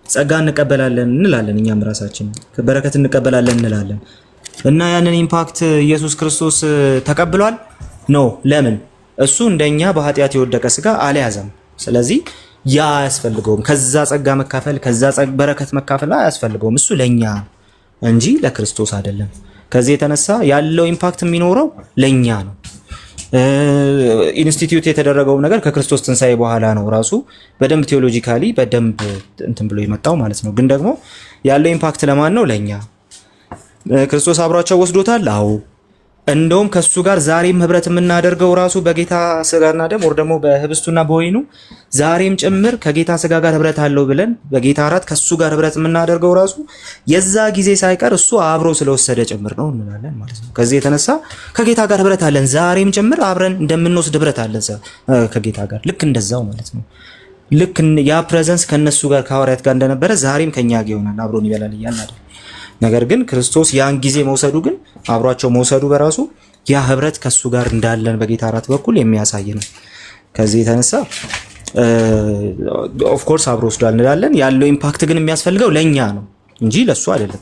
ጸጋ እንቀበላለን እንላለን፣ እኛም ራሳችን በረከት እንቀበላለን እንላለን። እና ያንን ኢምፓክት ኢየሱስ ክርስቶስ ተቀብሏል ነው? ለምን? እሱ እንደኛ በኃጢአት የወደቀ ስጋ አልያዘም። ስለዚህ ያ አያስፈልገውም። ከዛ ጸጋ መካፈል፣ ከዛ በረከት መካፈል አያስፈልገውም። እሱ ለኛ እንጂ ለክርስቶስ አይደለም። ከዚህ የተነሳ ያለው ኢምፓክት የሚኖረው ለኛ ነው። ኢንስቲትዩት የተደረገው ነገር ከክርስቶስ ትንሣኤ በኋላ ነው ራሱ በደንብ ቴዎሎጂካሊ በደንብ እንትን ብሎ የመጣው ማለት ነው። ግን ደግሞ ያለው ኢምፓክት ለማን ነው? ለኛ። ክርስቶስ አብሯቸው ወስዶታል። አዎ። እንደውም ከሱ ጋር ዛሬም ህብረት የምናደርገው ራሱ በጌታ ስጋና ደም ወር ደግሞ በህብስቱና በወይኑ ዛሬም ጭምር ከጌታ ስጋ ጋር ህብረት አለው ብለን በጌታ እራት ከሱ ጋር ህብረት የምናደርገው ራሱ የዛ ጊዜ ሳይቀር እሱ አብሮ ስለወሰደ ጭምር ነው እንላለን ማለት ነው። ከዚህ የተነሳ ከጌታ ጋር ህብረት አለን፣ ዛሬም ጭምር አብረን እንደምንወስድ ህብረት አለን ከጌታ ጋር። ልክ እንደዛው ማለት ነው። ልክ ያ ፕሬዘንስ ከነሱ ጋር ከሐዋርያት ጋር እንደነበረ ዛሬም ከኛ ጋር ይሆናል፣ አብሮን ይበላል እያልን አይደል። ነገር ግን ክርስቶስ ያን ጊዜ መውሰዱ ግን አብሯቸው መውሰዱ በራሱ ያ ህብረት ከሱ ጋር እንዳለን በጌታ እራት በኩል የሚያሳይ ነው። ከዚህ የተነሳ ኦፍ ኮርስ አብሮ ወስዷል እንላለን። ያለው ኢምፓክት ግን የሚያስፈልገው ለኛ ነው እንጂ ለሱ አይደለም።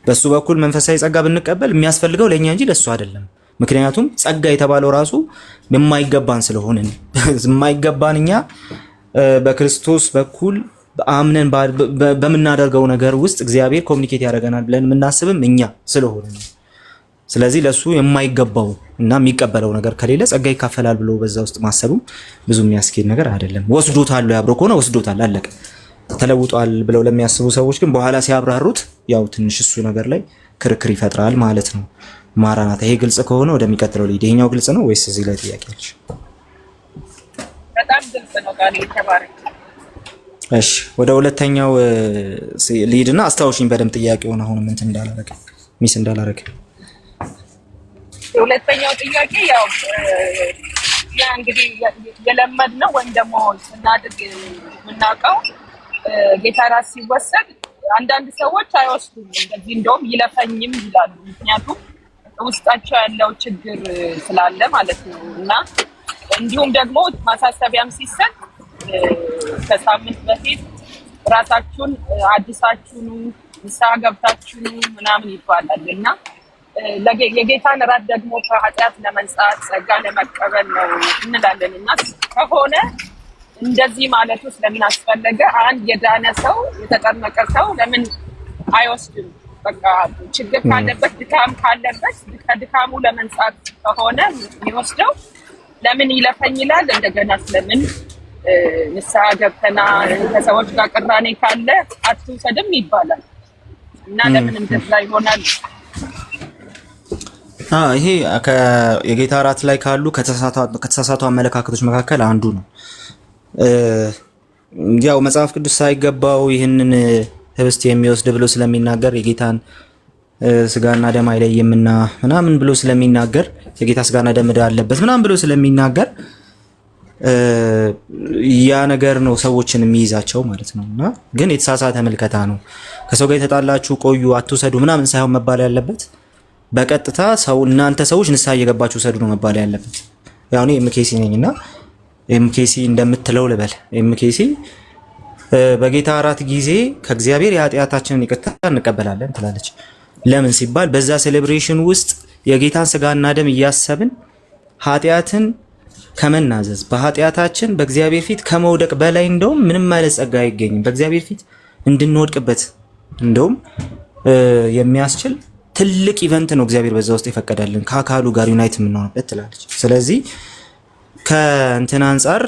በሱ በኩል መንፈሳዊ ጸጋ ብንቀበል የሚያስፈልገው ለኛ እንጂ ለሱ አይደለም። ምክንያቱም ጸጋ የተባለው ራሱ የማይገባን ስለሆነ የማይገባን እኛ በክርስቶስ በኩል አምነን በምናደርገው ነገር ውስጥ እግዚአብሔር ኮሚኒኬት ያደርገናል ብለን የምናስብም እኛ ስለሆነ ነው። ስለዚህ ለሱ የማይገባው እና የሚቀበለው ነገር ከሌለ ጸጋ ይካፈላል ብሎ በዛ ውስጥ ማሰቡም ብዙ የሚያስኬድ ነገር አይደለም። ወስዶታል፣ ያብሮ ከሆነ ወስዶታል፣ አለቀ። ተለውጧል ብለው ለሚያስቡ ሰዎች ግን በኋላ ሲያብራሩት ያው ትንሽ እሱ ነገር ላይ ክርክር ይፈጥራል ማለት ነው። ማራናታ። ይሄ ግልጽ ከሆነ ወደሚቀጥለው ልሂድ። ይሄኛው ግልጽ ነው ወይስ እዚህ ላይ ጥያቄ አለሽ? በጣም ግልጽ ነው ጋር የተባረከ። እሺ ወደ ሁለተኛው ልሂድና አስታውሽኝ በደምብ ጥያቄውን አሁንም እንትን እንዳላረገ ሚስ እንዳላረገ። የሁለተኛው ጥያቄ ያው ያ እንግዲህ የለመድነው ወይም ደግሞ ስናድግ የምናውቀው ጌታ ራስ ሲወሰድ አንዳንድ ሰዎች አይወስዱም፣ እንደዚህ እንደውም ይለፈኝም ይላሉ። ምክንያቱም ውስጣቸው ያለው ችግር ስላለ ማለት ነው። እና እንዲሁም ደግሞ ማሳሰቢያም ሲሰጥ ከሳምንት በፊት ራሳችሁን አዲሳችሁኑ ንስሐ ገብታችሁ ምናምን ይባላል እና የጌታን እራት ደግሞ ከኃጢአት ለመንጻት ጸጋ ለመቀበል ነው እንላለን። እና ከሆነ እንደዚህ ማለቱ ስለምን አስፈለገ? አንድ የዳነ ሰው የተጠመቀ ሰው ለምን አይወስድም? በቃ ችግር ካለበት ድካም ካለበት ከድካሙ ለመንጻት ከሆነ የሚወስደው ለምን ይለፈኝ ይላል? እንደገና ስለምን ንስሐ ገብተና ከሰዎች ጋር ቅራኔ ካለ አትውሰድም ይባላል እና ለምን እንደዛ ይሆናል? ይሄ የጌታ እራት ላይ ካሉ ከተሳሳቱ አመለካከቶች መካከል አንዱ ነው። ያው መጽሐፍ ቅዱስ ሳይገባው ይህንን ህብስት የሚወስድ ብሎ ስለሚናገር የጌታን ስጋና ደም አይለይምና ምናምን ብሎ ስለሚናገር የጌታ ስጋና ደም አለበት ምናምን ብሎ ስለሚናገር ያ ነገር ነው ሰዎችን የሚይዛቸው ማለት ነው። እና ግን የተሳሳተ ምልከታ ነው። ከሰው ጋር የተጣላችሁ ቆዩ አትውሰዱ ምናምን ሳይሆን መባል ያለበት በቀጥታ ሰው እናንተ ሰዎች ንስሐ እየገባችሁ ሰዱ ነው መባል ያለበት። ያው እኔ ኤምኬሲ ነኝና ኤምኬሲ እንደምትለው ልበል። ኤምኬሲ በጌታ እራት ጊዜ ከእግዚአብሔር የኃጢአታችንን ይቅርታ እንቀበላለን ትላለች። ለምን ሲባል በዛ ሴሌብሬሽን ውስጥ የጌታን ስጋና ደም እያሰብን ኃጢአትን ከመናዘዝ በኃጢአታችን በእግዚአብሔር ፊት ከመውደቅ በላይ እንደውም ምንም ማለት ጸጋ አይገኝም። በእግዚአብሔር ፊት እንድንወድቅበት እንደውም የሚያስችል ትልቅ ኢቨንት ነው እግዚአብሔር በዛ ውስጥ የፈቀደልን ከአካሉ ጋር ዩናይት የምንሆንበት ትላለች። ስለዚህ ከእንትን አንጻር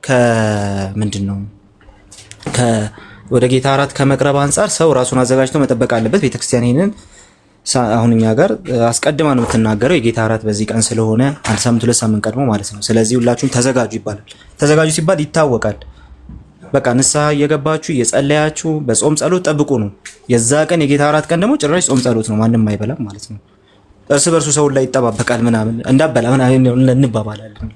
ከምንድነው ወደ ጌታ እራት ከመቅረብ አንጻር ሰው ራሱን አዘጋጅቶ መጠበቅ አለበት። ቤተክርስቲያን ይሄንን አሁን እኛ ጋር አስቀድማ ነው የምትናገረው። የጌታ እራት በዚህ ቀን ስለሆነ አንድ ሳምንት ሁለት ሳምንት ቀድሞ ማለት ነው። ስለዚህ ሁላችሁም ተዘጋጁ ይባላል። ተዘጋጁ ሲባል ይታወቃል። በቃ ንስሐ እየገባችሁ እየጸለያችሁ በጾም ጸሎት ጠብቁ ነው። የዛ ቀን የጌታ እራት ቀን ደግሞ ጭራሽ ጾም ጸሎት ነው። ማንም አይበላም ማለት ነው። እርስ በርሱ ሰው ላይ ይጠባበቃል ምናምን እንዳበላ ምናምን እንባባላለን።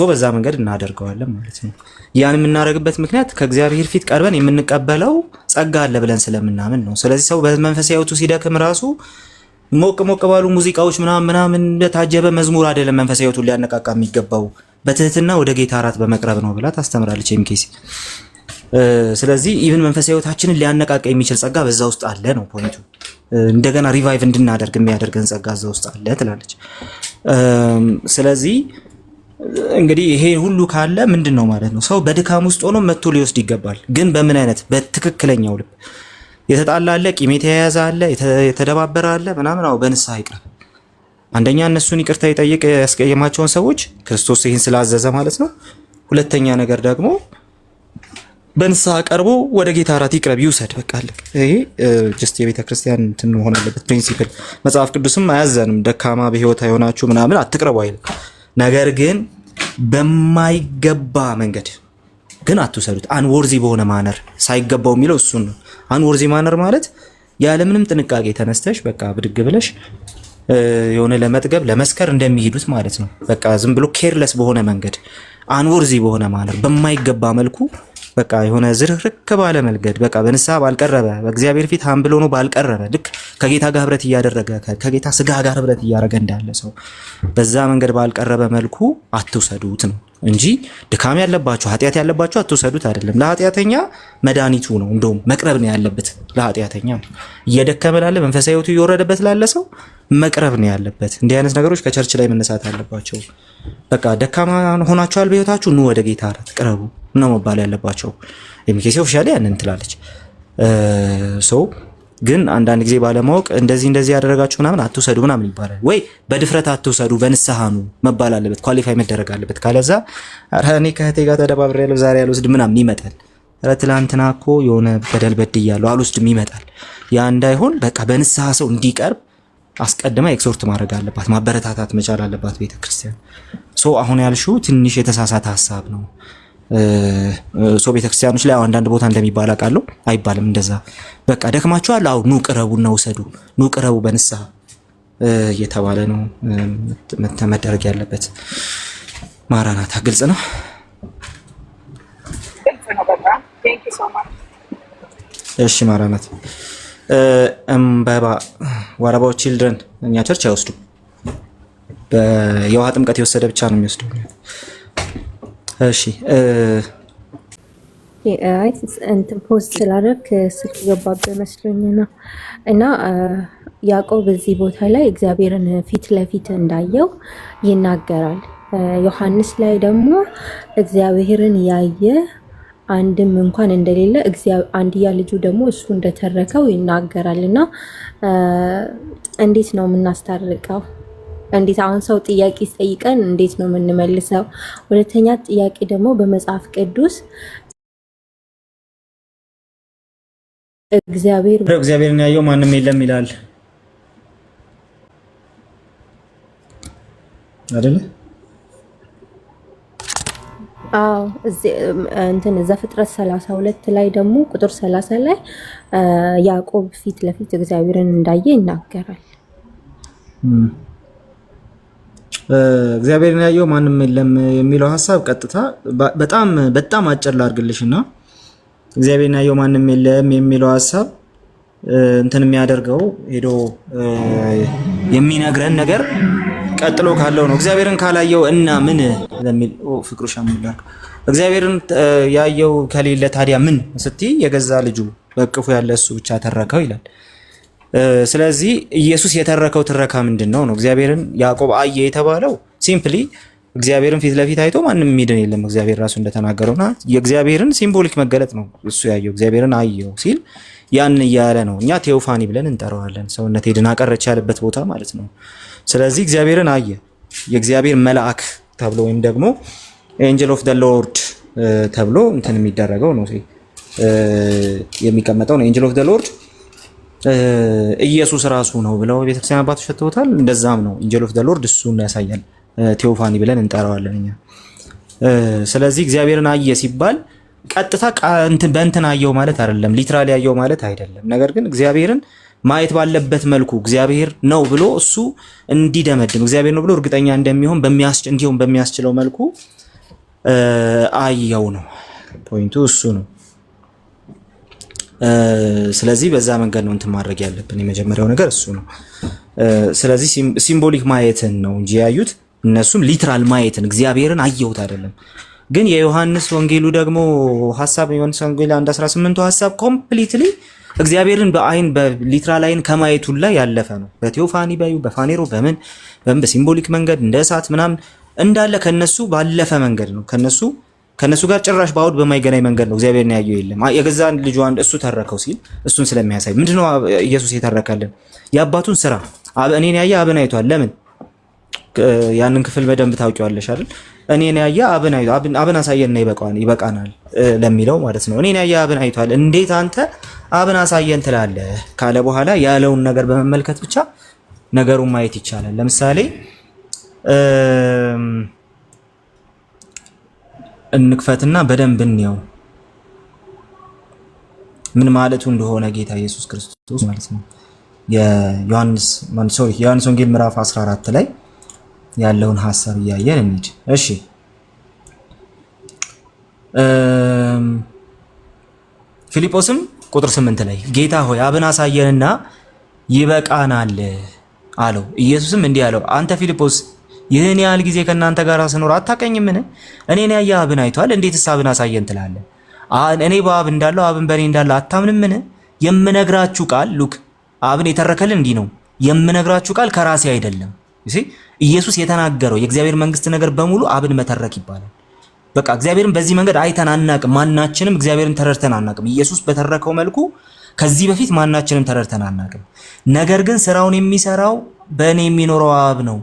በዛ መንገድ እናደርገዋለን ማለት ነው። ያን የምናደርግበት ምክንያት ከእግዚአብሔር ፊት ቀርበን የምንቀበለው ጸጋ አለ ብለን ስለምናምን ነው። ስለዚህ ሰው በመንፈሳዊ ሕይወቱ ሲደክም ራሱ ሞቅ ሞቅ ባሉ ሙዚቃዎች ምናምን በታጀበ መዝሙር አይደለም መንፈሳዊ ሕይወቱን ሊያነቃቃ የሚገባው በትህትና ወደ ጌታ እራት በመቅረብ ነው ብላ ታስተምራለች ኤምኬሲ። ስለዚህ ኢቭን መንፈሳዊ ህይወታችንን ሊያነቃቃ የሚችል ጸጋ በዛ ውስጥ አለ ነው ፖይንቱ። እንደገና ሪቫይቭ እንድናደርግ የሚያደርገን ጸጋ እዛ ውስጥ አለ ትላለች። ስለዚህ እንግዲህ ይሄ ሁሉ ካለ ምንድን ነው ማለት ነው? ሰው በድካም ውስጥ ሆኖ መጥቶ ሊወስድ ይገባል። ግን በምን አይነት? በትክክለኛው ልብ። የተጣላ አለ፣ ቂም የተያያዘ አለ፣ የተደባበረ አለ ምናምን፣ አዎ በንስሐ ይቅረብ። አንደኛ እነሱን ይቅርታ ይጠይቅ፣ ያስቀየማቸውን ሰዎች ክርስቶስ ይህን ስላዘዘ ማለት ነው። ሁለተኛ ነገር ደግሞ በንስሐ ቀርቦ ወደ ጌታ እራት ይቅረብ፣ ይውሰድ። በቃ አለቀ። ይሄ ጀስት የቤተ ክርስቲያን እንትን መሆን አለበት ፕሪንሲፕል። መጽሐፍ ቅዱስም አያዘንም ደካማ በህይወት የሆናችሁ ምናምን አትቅረቡ አይልም። ነገር ግን በማይገባ መንገድ ግን አትውሰዱት። አንወርዚ በሆነ ማነር፣ ሳይገባው የሚለው እሱን ነው። አንወርዚ ማነር ማለት ያለምንም ጥንቃቄ ተነስተሽ በቃ ብድግ ብለሽ የሆነ ለመጥገብ ለመስከር እንደሚሄዱት ማለት ነው። በቃ ዝም ብሎ ኬርለስ በሆነ መንገድ፣ አንወርዚ በሆነ ማነር፣ በማይገባ መልኩ በቃ የሆነ ዝርክርክ ባለ መንገድ፣ በቃ በንስሐ ባልቀረበ፣ በእግዚአብሔር ፊት ሀምብል ሆኖ ባልቀረበ፣ ልክ ከጌታ ጋር ህብረት እያደረገ ከጌታ ስጋ ጋር ህብረት እያደረገ እንዳለ ሰው በዛ መንገድ ባልቀረበ መልኩ አትውሰዱት ነው እንጂ ድካም ያለባችሁ ኃጢአት ያለባችሁ አትውሰዱት አይደለም። ለኃጢአተኛ መድኃኒቱ ነው እንደውም መቅረብ ነው ያለበት። ለኃጢአተኛ እየደከመ ላለ መንፈሳዊ ህይወቱ እየወረደበት ላለ ሰው መቅረብ ነው ያለበት። እንዲህ አይነት ነገሮች ከቸርች ላይ መነሳት አለባቸው። በቃ ደካማ ሆናችኋል በህይወታችሁ፣ ኑ ወደ ጌታ እራት ቅረቡ ነው መባል ያለባቸው። የሚኬሲ ኦፊሻሊ ያንን ትላለች። ሰው ግን አንዳንድ ጊዜ ባለማወቅ እንደዚህ ያደረጋችሁ ምናምን አትውሰዱ ምናምን ይባላል። ወይ በድፍረት አትውሰዱ፣ በንስሐ ኑ መባል አለበት፣ ኳሊፋይ መደረግ አለበት። ካለዛ ኧረ እኔ ከእህቴ ጋር ተደባብሬያለሁ ዛሬ አልወስድ ምናምን ይመጣል። ኧረ ትላንትና እኮ የሆነ በደል በድያለሁ አልወስድም ይመጣል። ያ እንዳይሆን በቃ በንስሐ ሰው እንዲቀርብ አስቀድማ ኤክሶርት ማድረግ አለባት፣ ማበረታታት መቻል አለባት ቤተክርስቲያን። አሁን ያልሽው ትንሽ የተሳሳተ ሀሳብ ነው። ቤተክርስቲያኖች ላይ አንዳንድ ቦታ እንደሚባል አውቃለሁ። አይባልም እንደዛ። በቃ ደክማችኋል፣ አው ኑ ቅረቡና ውሰዱ፣ ኑ ቅረቡ በንስሐ እየተባለ ነው መደረግ ያለበት። ማራናታ ግልጽ ነው። እሺ ማራናታ እምበባ ወረባው ቺልድረን እኛ ቸርች አይወስዱም። የውሃ ጥምቀት የወሰደ ብቻ ነው የሚወስደው። እሺ እንትን ፖስት ስላደረክ ስልክ ገባብህ መስሎኝ ነው። እና ያዕቆብ እዚህ ቦታ ላይ እግዚአብሔርን ፊት ለፊት እንዳየው ይናገራል። ዮሐንስ ላይ ደግሞ እግዚአብሔርን ያየ አንድም እንኳን እንደሌለ አንድያ ልጁ ደግሞ እሱ እንደተረከው ይናገራል። እና እንዴት ነው የምናስታርቀው? እንዴት አሁን ሰው ጥያቄ ሲጠይቀን እንዴት ነው የምንመልሰው? ሁለተኛ ጥያቄ ደግሞ በመጽሐፍ ቅዱስ እግዚአብሔርን ያየው ማንም የለም ይላል አይደል? አዎ እንትን ዘፍጥረት 32 ላይ ደግሞ ቁጥር 30 ላይ ያዕቆብ ፊት ለፊት እግዚአብሔርን እንዳየ ይናገራል። እግዚአብሔርን ያየው ማንም የለም የሚለው ሐሳብ ቀጥታ በጣም አጭር ላድርግልሽና እግዚአብሔርን ያየው ማንም የለም የሚለው ሐሳብ እንትን የሚያደርገው ሄዶ የሚነግረን ነገር ቀጥሎ ካለው ነው። እግዚአብሔርን ካላየው እና ምን ለሚል ፍቅሩ ሻምላክ እግዚአብሔርን ያየው ከሌለ ታዲያ ምን ስትይ የገዛ ልጁ በቅፉ ያለ እሱ ብቻ ተረከው ይላል። ስለዚህ ኢየሱስ የተረከው ትረካ ምንድነው ነው? እግዚአብሔርን ያዕቆብ አየ የተባለው ሲምፕሊ እግዚአብሔርን ፊት ለፊት አይቶ ማንም የሚድን የለም እግዚአብሔር ራሱ እንደተናገረውና የእግዚአብሔርን ሲምቦሊክ መገለጥ ነው እሱ ያየው። እግዚአብሔርን አየው ሲል ያን እያለ ነው። እኛ ቴዎፋኒ ብለን እንጠራዋለን። ሰውነት ድና ቀረች ያለበት ቦታ ማለት ነው። ስለዚህ እግዚአብሔርን አየ፣ የእግዚአብሔር መልአክ ተብሎ ወይም ደግሞ ኤንጀል ኦፍ ዘ ሎርድ ተብሎ እንትን የሚደረገው ነው የሚቀመጠው ነው። ኤንጀል ኦፍ ዘ ሎርድ ኢየሱስ ራሱ ነው ብለው ቤተክርስቲያን አባቶች ፈተውታል። እንደዛም ነው ኤንጀል ኦፍ ዘ ሎርድ እሱን ያሳያል። ቴዎፋኒ ብለን እንጠራዋለን እኛ። ስለዚህ እግዚአብሔርን አየ ሲባል ቀጥታ በእንትን አየው ማለት አይደለም፣ ሊትራሊ አየው ማለት አይደለም። ነገር ግን እግዚአብሔርን ማየት ባለበት መልኩ እግዚአብሔር ነው ብሎ እሱ እንዲደመድም እግዚአብሔር ነው ብሎ እርግጠኛ እንደሚሆን በሚያስችለው መልኩ አየው ነው ፖይንቱ፣ እሱ ነው። ስለዚህ በዛ መንገድ ነው እንትን ማድረግ ያለብን። የመጀመሪያው ነገር እሱ ነው። ስለዚህ ሲምቦሊክ ማየትን ነው እንጂ ያዩት እነሱም ሊትራል ማየትን እግዚአብሔርን አየሁት አይደለም። ግን የዮሐንስ ወንጌሉ ደግሞ ሐሳብ የዮሐንስ ወንጌል 1:18 ሐሳብ ኮምፕሊትሊ እግዚአብሔርን በአይን በሊትራል አይን ከማየቱ ላይ ያለፈ ነው። በቴዎፋኒ ባዩ በፋኔሮ በምን በሲምቦሊክ መንገድ እንደ እሳት ምናምን እንዳለ ከነሱ ባለፈ መንገድ ነው። ከነሱ ጋር ጭራሽ ባውድ በማይገናኝ መንገድ ነው እግዚአብሔርን ያየው የለም። የገዛን ልጁ አንድ እሱ ተረከው ሲል እሱን ስለሚያሳይ ምንድነው ኢየሱስ የተረከልን? የአባቱን ስራ እኔን ያየ አብን አይቷል። ለምን ያንን ክፍል በደንብ ታውቂዋለሽ አይደል? እኔን ያየ አብን አሳየንና ይበቃናል ለሚለው ማለት ነው። እኔን ያየ አብን አይቷል፣ እንዴት አንተ አብን አሳየን ትላለህ ካለ በኋላ ያለውን ነገር በመመልከት ብቻ ነገሩን ማየት ይቻላል። ለምሳሌ እንክፈትና በደንብ እንየው ምን ማለቱ እንደሆነ ጌታ ኢየሱስ ክርስቶስ ማለት ነው። የዮሐንስ ወንጌል ምዕራፍ 14 ላይ ያለውን ሐሳብ እያየን እንሂድ። እሺ ፊልጶስም ቁጥር 8 ላይ ጌታ ሆይ አብን አሳየንና ይበቃናል አለው። ኢየሱስም እንዲህ አለው፣ አንተ ፊልጶስ ይህን ያህል ጊዜ ከእናንተ ጋር ስኖር አታውቀኝምን? እኔን ያየ አብን አይቷል፣ እንዴትስ አብን አሳየን ትላለህ? እኔ በአብ እንዳለው አብን በእኔ እንዳለ አታምንምን? የምነግራችሁ ቃል ሉክ አብን የተረከልን እንዲህ ነው። የምነግራችሁ ቃል ከራሴ አይደለም። ኢየሱስ የተናገረው የእግዚአብሔር መንግስት ነገር በሙሉ አብን መተረክ ይባላል። በቃ እግዚአብሔርን በዚህ መንገድ አይተን አናቅም። ማናችንም እግዚአብሔርን ተረድተን አናቅም። ኢየሱስ በተረከው መልኩ ከዚህ በፊት ማናችንም ተረድተን አናቅም። ነገር ግን ስራውን የሚሰራው በእኔ የሚኖረው አብ ነው።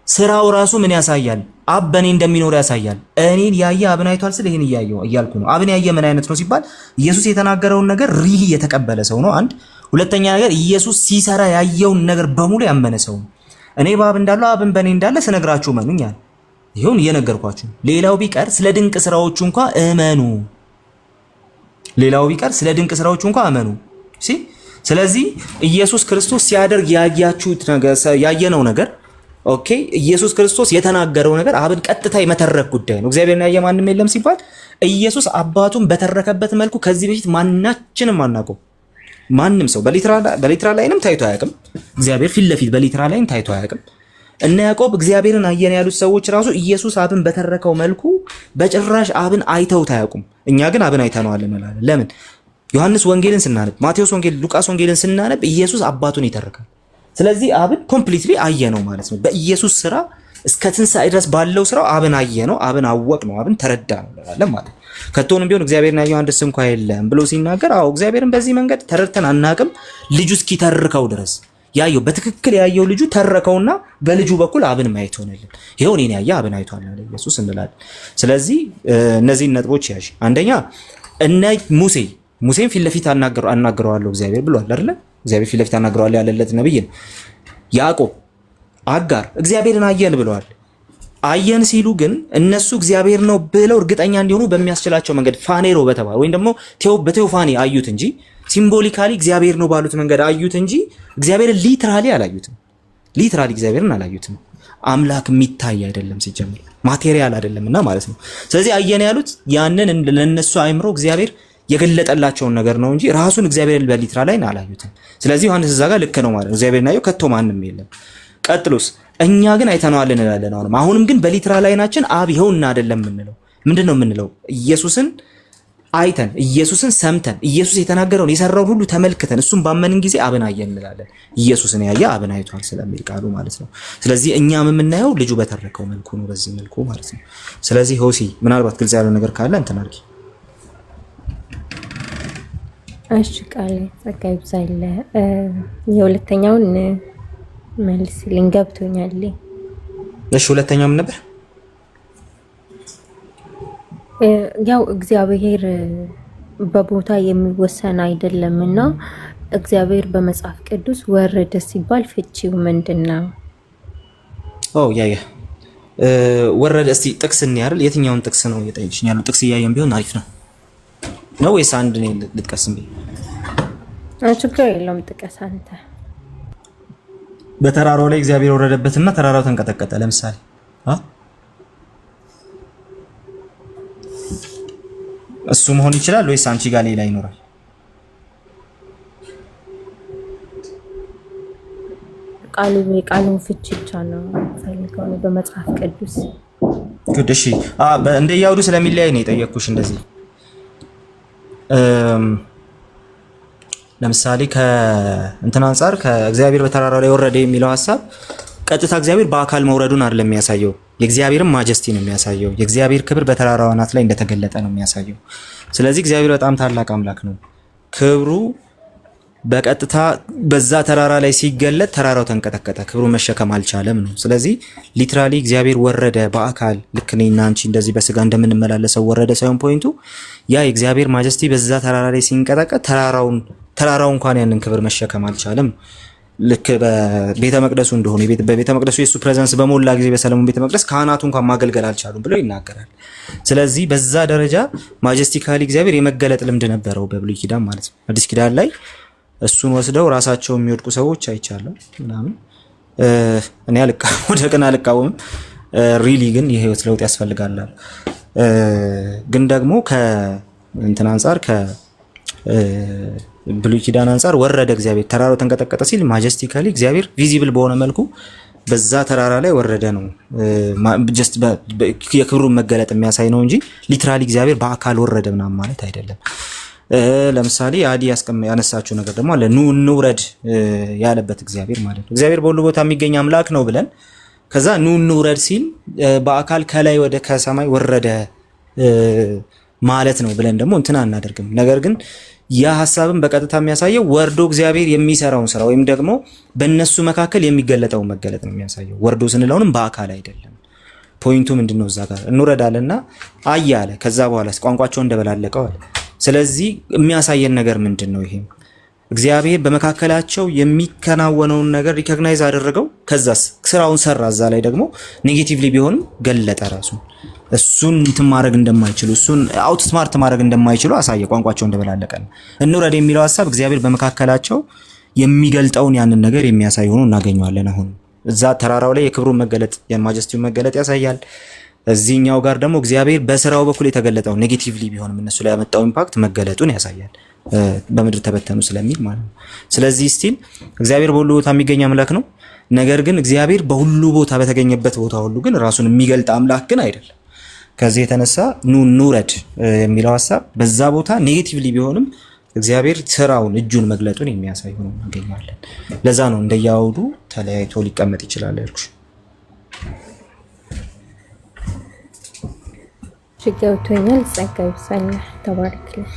ስራው ራሱ ምን ያሳያል? አብ በእኔ እንደሚኖር ያሳያል። እኔን ያየ አብን አይቷል ስለ ይሄን እያልኩ ነው። አብን ያየ ምን አይነት ነው ሲባል ኢየሱስ የተናገረውን ነገር ሪሊ የተቀበለ ሰው ነው። አንድ ሁለተኛ ነገር ኢየሱስ ሲሰራ ያየውን ነገር በሙሉ ያመነ ሰው ነው። እኔ በአብ እንዳለው አብን በእኔ እንዳለ ስነግራችሁ እመኑኝ አለ። ይሁን እየነገርኳችሁ። ሌላው ቢቀር ስለ ድንቅ ስራዎቹ እንኳን እመኑ። ሌላው ቢቀር ስለ ድንቅ ስራዎቹ እንኳን እመኑ። ስለዚህ ኢየሱስ ክርስቶስ ሲያደርግ ያያችሁት ነገር ያየነው ነገር ኦኬ፣ ኢየሱስ ክርስቶስ የተናገረው ነገር አብን ቀጥታ የመተረክ ጉዳይ ነው። እግዚአብሔርን ያየ ማንም የለም ሲባል ኢየሱስ አባቱን በተረከበት መልኩ ከዚህ በፊት ማናችንም አናውቀው። ማንም ሰው በሊትራል ላይንም ታይቶ አያውቅም። እግዚአብሔር ፊት ለፊት በሊትራል ላይን ታይቶ አያውቅም። እነ ያዕቆብ እግዚአብሔርን አየን ያሉት ሰዎች ራሱ ኢየሱስ አብን በተረከው መልኩ በጭራሽ አብን አይተውት አያውቁም። እኛ ግን አብን አይተነዋል እንላለን። ለምን? ዮሐንስ ወንጌልን ስናነብ፣ ማቴዎስ ወንጌል፣ ሉቃስ ወንጌልን ስናነብ ኢየሱስ አባቱን ይተርካል። ስለዚህ አብን ኮምፕሊትሊ አየ ነው ማለት ነው። በኢየሱስ ስራ እስከ ትንሣኤ ድረስ ባለው ስራው አብን አየ ነው፣ አብን አወቅ ነው፣ አብን ተረዳ ነው እንላለን ማለት ነው። ከቶንም ቢሆን እግዚአብሔርን ያየው አንድስ እንኳ የለም ብሎ ሲናገር፣ አዎ እግዚአብሔርን በዚህ መንገድ ተረድተን አናቅም ልጁ እስኪተርከው ድረስ ያየው በትክክል ያየው ልጁ ተረከውና በልጁ በኩል አብን ማየት ሆነልን። ይሄው እኔን ያየ አብን አይቷል አለ ኢየሱስ እንላለን። ስለዚህ እነዚህን ነጥቦች ያዥ። አንደኛ እነ ሙሴን ፊት ለፊት አናግረዋለሁ እግዚአብሔር ብሏል አይደለ? እግዚአብሔር ፊት ለፊት አናግረዋለሁ ያለለት ነብይ ነው። ያዕቆብ፣ አጋር እግዚአብሔርን አየን ብለዋል። አየን ሲሉ ግን እነሱ እግዚአብሔር ነው ብለው እርግጠኛ እንዲሆኑ በሚያስችላቸው መንገድ ፋኔሮ በተባለ ወይም ደግሞ በቴዎፋኒ አዩት እንጂ ሲምቦሊካሊ እግዚአብሔር ነው ባሉት መንገድ አዩት እንጂ እግዚአብሔርን ሊትራሊ አላዩትም። ሊትራሊ እግዚአብሔርን አላዩትም። አምላክ የሚታይ አይደለም ሲጀምር ማቴሪያል አይደለምና ማለት ነው። ስለዚህ አየን ያሉት ያንን ለነሱ አእምሮ እግዚአብሔር የገለጠላቸውን ነገር ነው እንጂ ራሱን እግዚአብሔርን በሊትራሊ አላዩትም። ስለዚህ ዮሐንስ እዛ ጋር ልክ ነው ማለት ነው። እግዚአብሔርን ያየው ከቶ ማንም የለም። ቀጥሎስ እኛ ግን አይተነዋል እንላለን። አሁንም ግን በሊትራል አይናችን አብ ይኸውና አይደለም የምንለው። ምንድን ነው የምንለው? ኢየሱስን አይተን ኢየሱስን ሰምተን ኢየሱስ የተናገረውን የሰራውን ሁሉ ተመልክተን እሱን ባመንን ጊዜ አብን አየን እንላለን። ኢየሱስን ያየ አብን አይቷል ስለሚል ቃሉ ማለት ነው። ስለዚህ እኛም የምናየው ልጁ በተረከው መልኩ ነው፣ በዚህ መልኩ ማለት ነው። ስለዚህ ሆሲ ምናልባት ግልጽ ያለው ነገር ካለ እንትን አድርጊ። እሺ ቃል ጸጋ ይብዛል። የሁለተኛውን መልስልኝ ገብቶኛል። እሺ ሁለተኛው ምን ነበር? ያው እግዚአብሔር በቦታ የሚወሰን አይደለምና እግዚአብሔር በመጽሐፍ ቅዱስ ወረደ ሲባል ፍቺው ምንድነው? ወረደ። እስቲ ጥቅስ እንያርል። የትኛውን ጥቅስ ነው እየጠየቅሽኝ ያለው? ጥቅስ እያየን ቢሆን አሪፍ ነው ወይስ አንድ ነው ልጥቀስም? ችግር የለውም ጥቀስ አንተ። በተራራው ላይ እግዚአብሔር ወረደበትና ተራራው ተንቀጠቀጠ። ለምሳሌ እሱ መሆን ይችላል ወይስ አንቺ ጋር ሌላ ይኖራል? ቃሉን ፍቺ ብቻ ነው ፈልገው ነው በመጽሐፍ ቅዱስ ጉድ። እሺ እንደ ያውዱ ስለሚለያይ ነው የጠየቅኩሽ እንደዚህ። ለምሳሌ ከእንትን አንፃር ከእግዚአብሔር በተራራው ላይ ወረደ የሚለው ሐሳብ ቀጥታ እግዚአብሔር በአካል መውረዱን አይደለም የሚያሳየው፣ የእግዚአብሔርን ማጀስቲ ነው የሚያሳየው። የእግዚአብሔር ክብር በተራራው አናት ላይ እንደተገለጠ ነው የሚያሳየው። ስለዚህ እግዚአብሔር በጣም ታላቅ አምላክ ነው። ክብሩ በቀጥታ በዛ ተራራ ላይ ሲገለጥ ተራራው ተንቀጠቀጠ፣ ክብሩ መሸከም አልቻለም ነው። ስለዚህ ሊትራሊ እግዚአብሔር ወረደ በአካል ልክ እኔና አንቺ እንደዚህ በስጋ እንደምንመላለሰው ወረደ ሳይሆን ፖይንቱ ያ የእግዚአብሔር ማጀስቲ በዛ ተራራ ላይ ሲንቀጠቀጥ ተራራው እንኳን ያንን ክብር መሸከም አልቻለም። ልክ በቤተ መቅደሱ እንደሆነ በቤተ መቅደሱ የሱ ፕሬዘንስ በሞላ ጊዜ በሰለሞን ቤተ መቅደስ ካህናቱ እንኳን ማገልገል አልቻሉም ብሎ ይናገራል። ስለዚህ በዛ ደረጃ ማጀስቲካሊ እግዚአብሔር የመገለጥ ልምድ ነበረው በብሉይ ኪዳን ማለት ነው። አዲስ ኪዳን ላይ እሱን ወስደው ራሳቸው የሚወድቁ ሰዎች አይቻለሁ ምናምን። እኔ ወደ ቅን አልቃወምም። ሪሊ ግን የህይወት ለውጥ ያስፈልጋል። ግን ደግሞ ከእንትን አንፃር ብሉይ ኪዳን አንፃር ወረደ እግዚአብሔር ተራራው ተንቀጠቀጠ ሲል ማጀስቲካሊ እግዚአብሔር ቪዚብል በሆነ መልኩ በዛ ተራራ ላይ ወረደ ነው። ጀስት የክብሩን መገለጥ የሚያሳይ ነው እንጂ ሊትራሊ እግዚአብሔር በአካል ወረደ ምናምን ማለት አይደለም። ለምሳሌ አዲ ያነሳችው ነገር ደግሞ አለ ኑ እንውረድ ያለበት እግዚአብሔር ማለት ነው። እግዚአብሔር በሁሉ ቦታ የሚገኝ አምላክ ነው ብለን ከዛ ኑ እንውረድ ሲል በአካል ከላይ ወደ ከሰማይ ወረደ ማለት ነው ብለን ደግሞ እንትን አናደርግም። ነገር ግን ያ ሐሳብን በቀጥታ የሚያሳየው ወርዶ እግዚአብሔር የሚሰራውን ስራ ወይም ደግሞ በእነሱ መካከል የሚገለጠውን መገለጥ ነው የሚያሳየው። ወርዶ ስንለውንም በአካል አይደለም። ፖይንቱ ምንድነው? እዛ ጋር እንውረዳለና አያለ ከዛ በኋላ ቋንቋቸው እንደበላለቀው አለ። ስለዚህ የሚያሳየን ነገር ምንድነው? ይሄ እግዚአብሔር በመካከላቸው የሚከናወነውን ነገር ሪኮግናይዝ አደረገው። ከዛስ ስራውን ሰራ። እዛ ላይ ደግሞ ኔጌቲቭሊ ቢሆንም ገለጠ ራሱን። እሱን እንትን ማድረግ እንደማይችሉ እሱን አውት ስማርት ማድረግ እንደማይችሉ አሳየ። ቋንቋቸው እንደበላለቀ ነው። እንውረድ የሚለው ሐሳብ እግዚአብሔር በመካከላቸው የሚገልጠውን ያንን ነገር የሚያሳይ ሆኖ እናገኘዋለን። አሁን እዛ ተራራው ላይ የክብሩን መገለጥ የማጀስቲውን መገለጥ ያሳያል። እዚህኛው ጋር ደግሞ እግዚአብሔር በስራው በኩል የተገለጠው ኔጌቲቭሊ ቢሆንም እነሱ ላይ ያመጣው ኢምፓክት መገለጡን ያሳያል። በምድር ተበተኑ ስለሚል ማለት ነው። ስለዚህ ስቲል እግዚአብሔር በሁሉ ቦታ የሚገኝ አምላክ ነው። ነገር ግን እግዚአብሔር በሁሉ ቦታ በተገኘበት ቦታ ሁሉ ግን ራሱን የሚገልጥ አምላክ ግን አይደለም። ከዚህ የተነሳ ኑ እንውረድ የሚለው ሐሳብ በዛ ቦታ ኔጌቲቭሊ ቢሆንም እግዚአብሔር ስራውን እጁን መግለጡን የሚያሳይ ሆኖ እናገኛለን። ለዛ ነው እንደያውዱ ተለያይቶ ሊቀመጥ ይችላል ያልኩሽ። ችግር ገብቶኛል። ጸጋ ይብዛልህ። ተባረክልህ።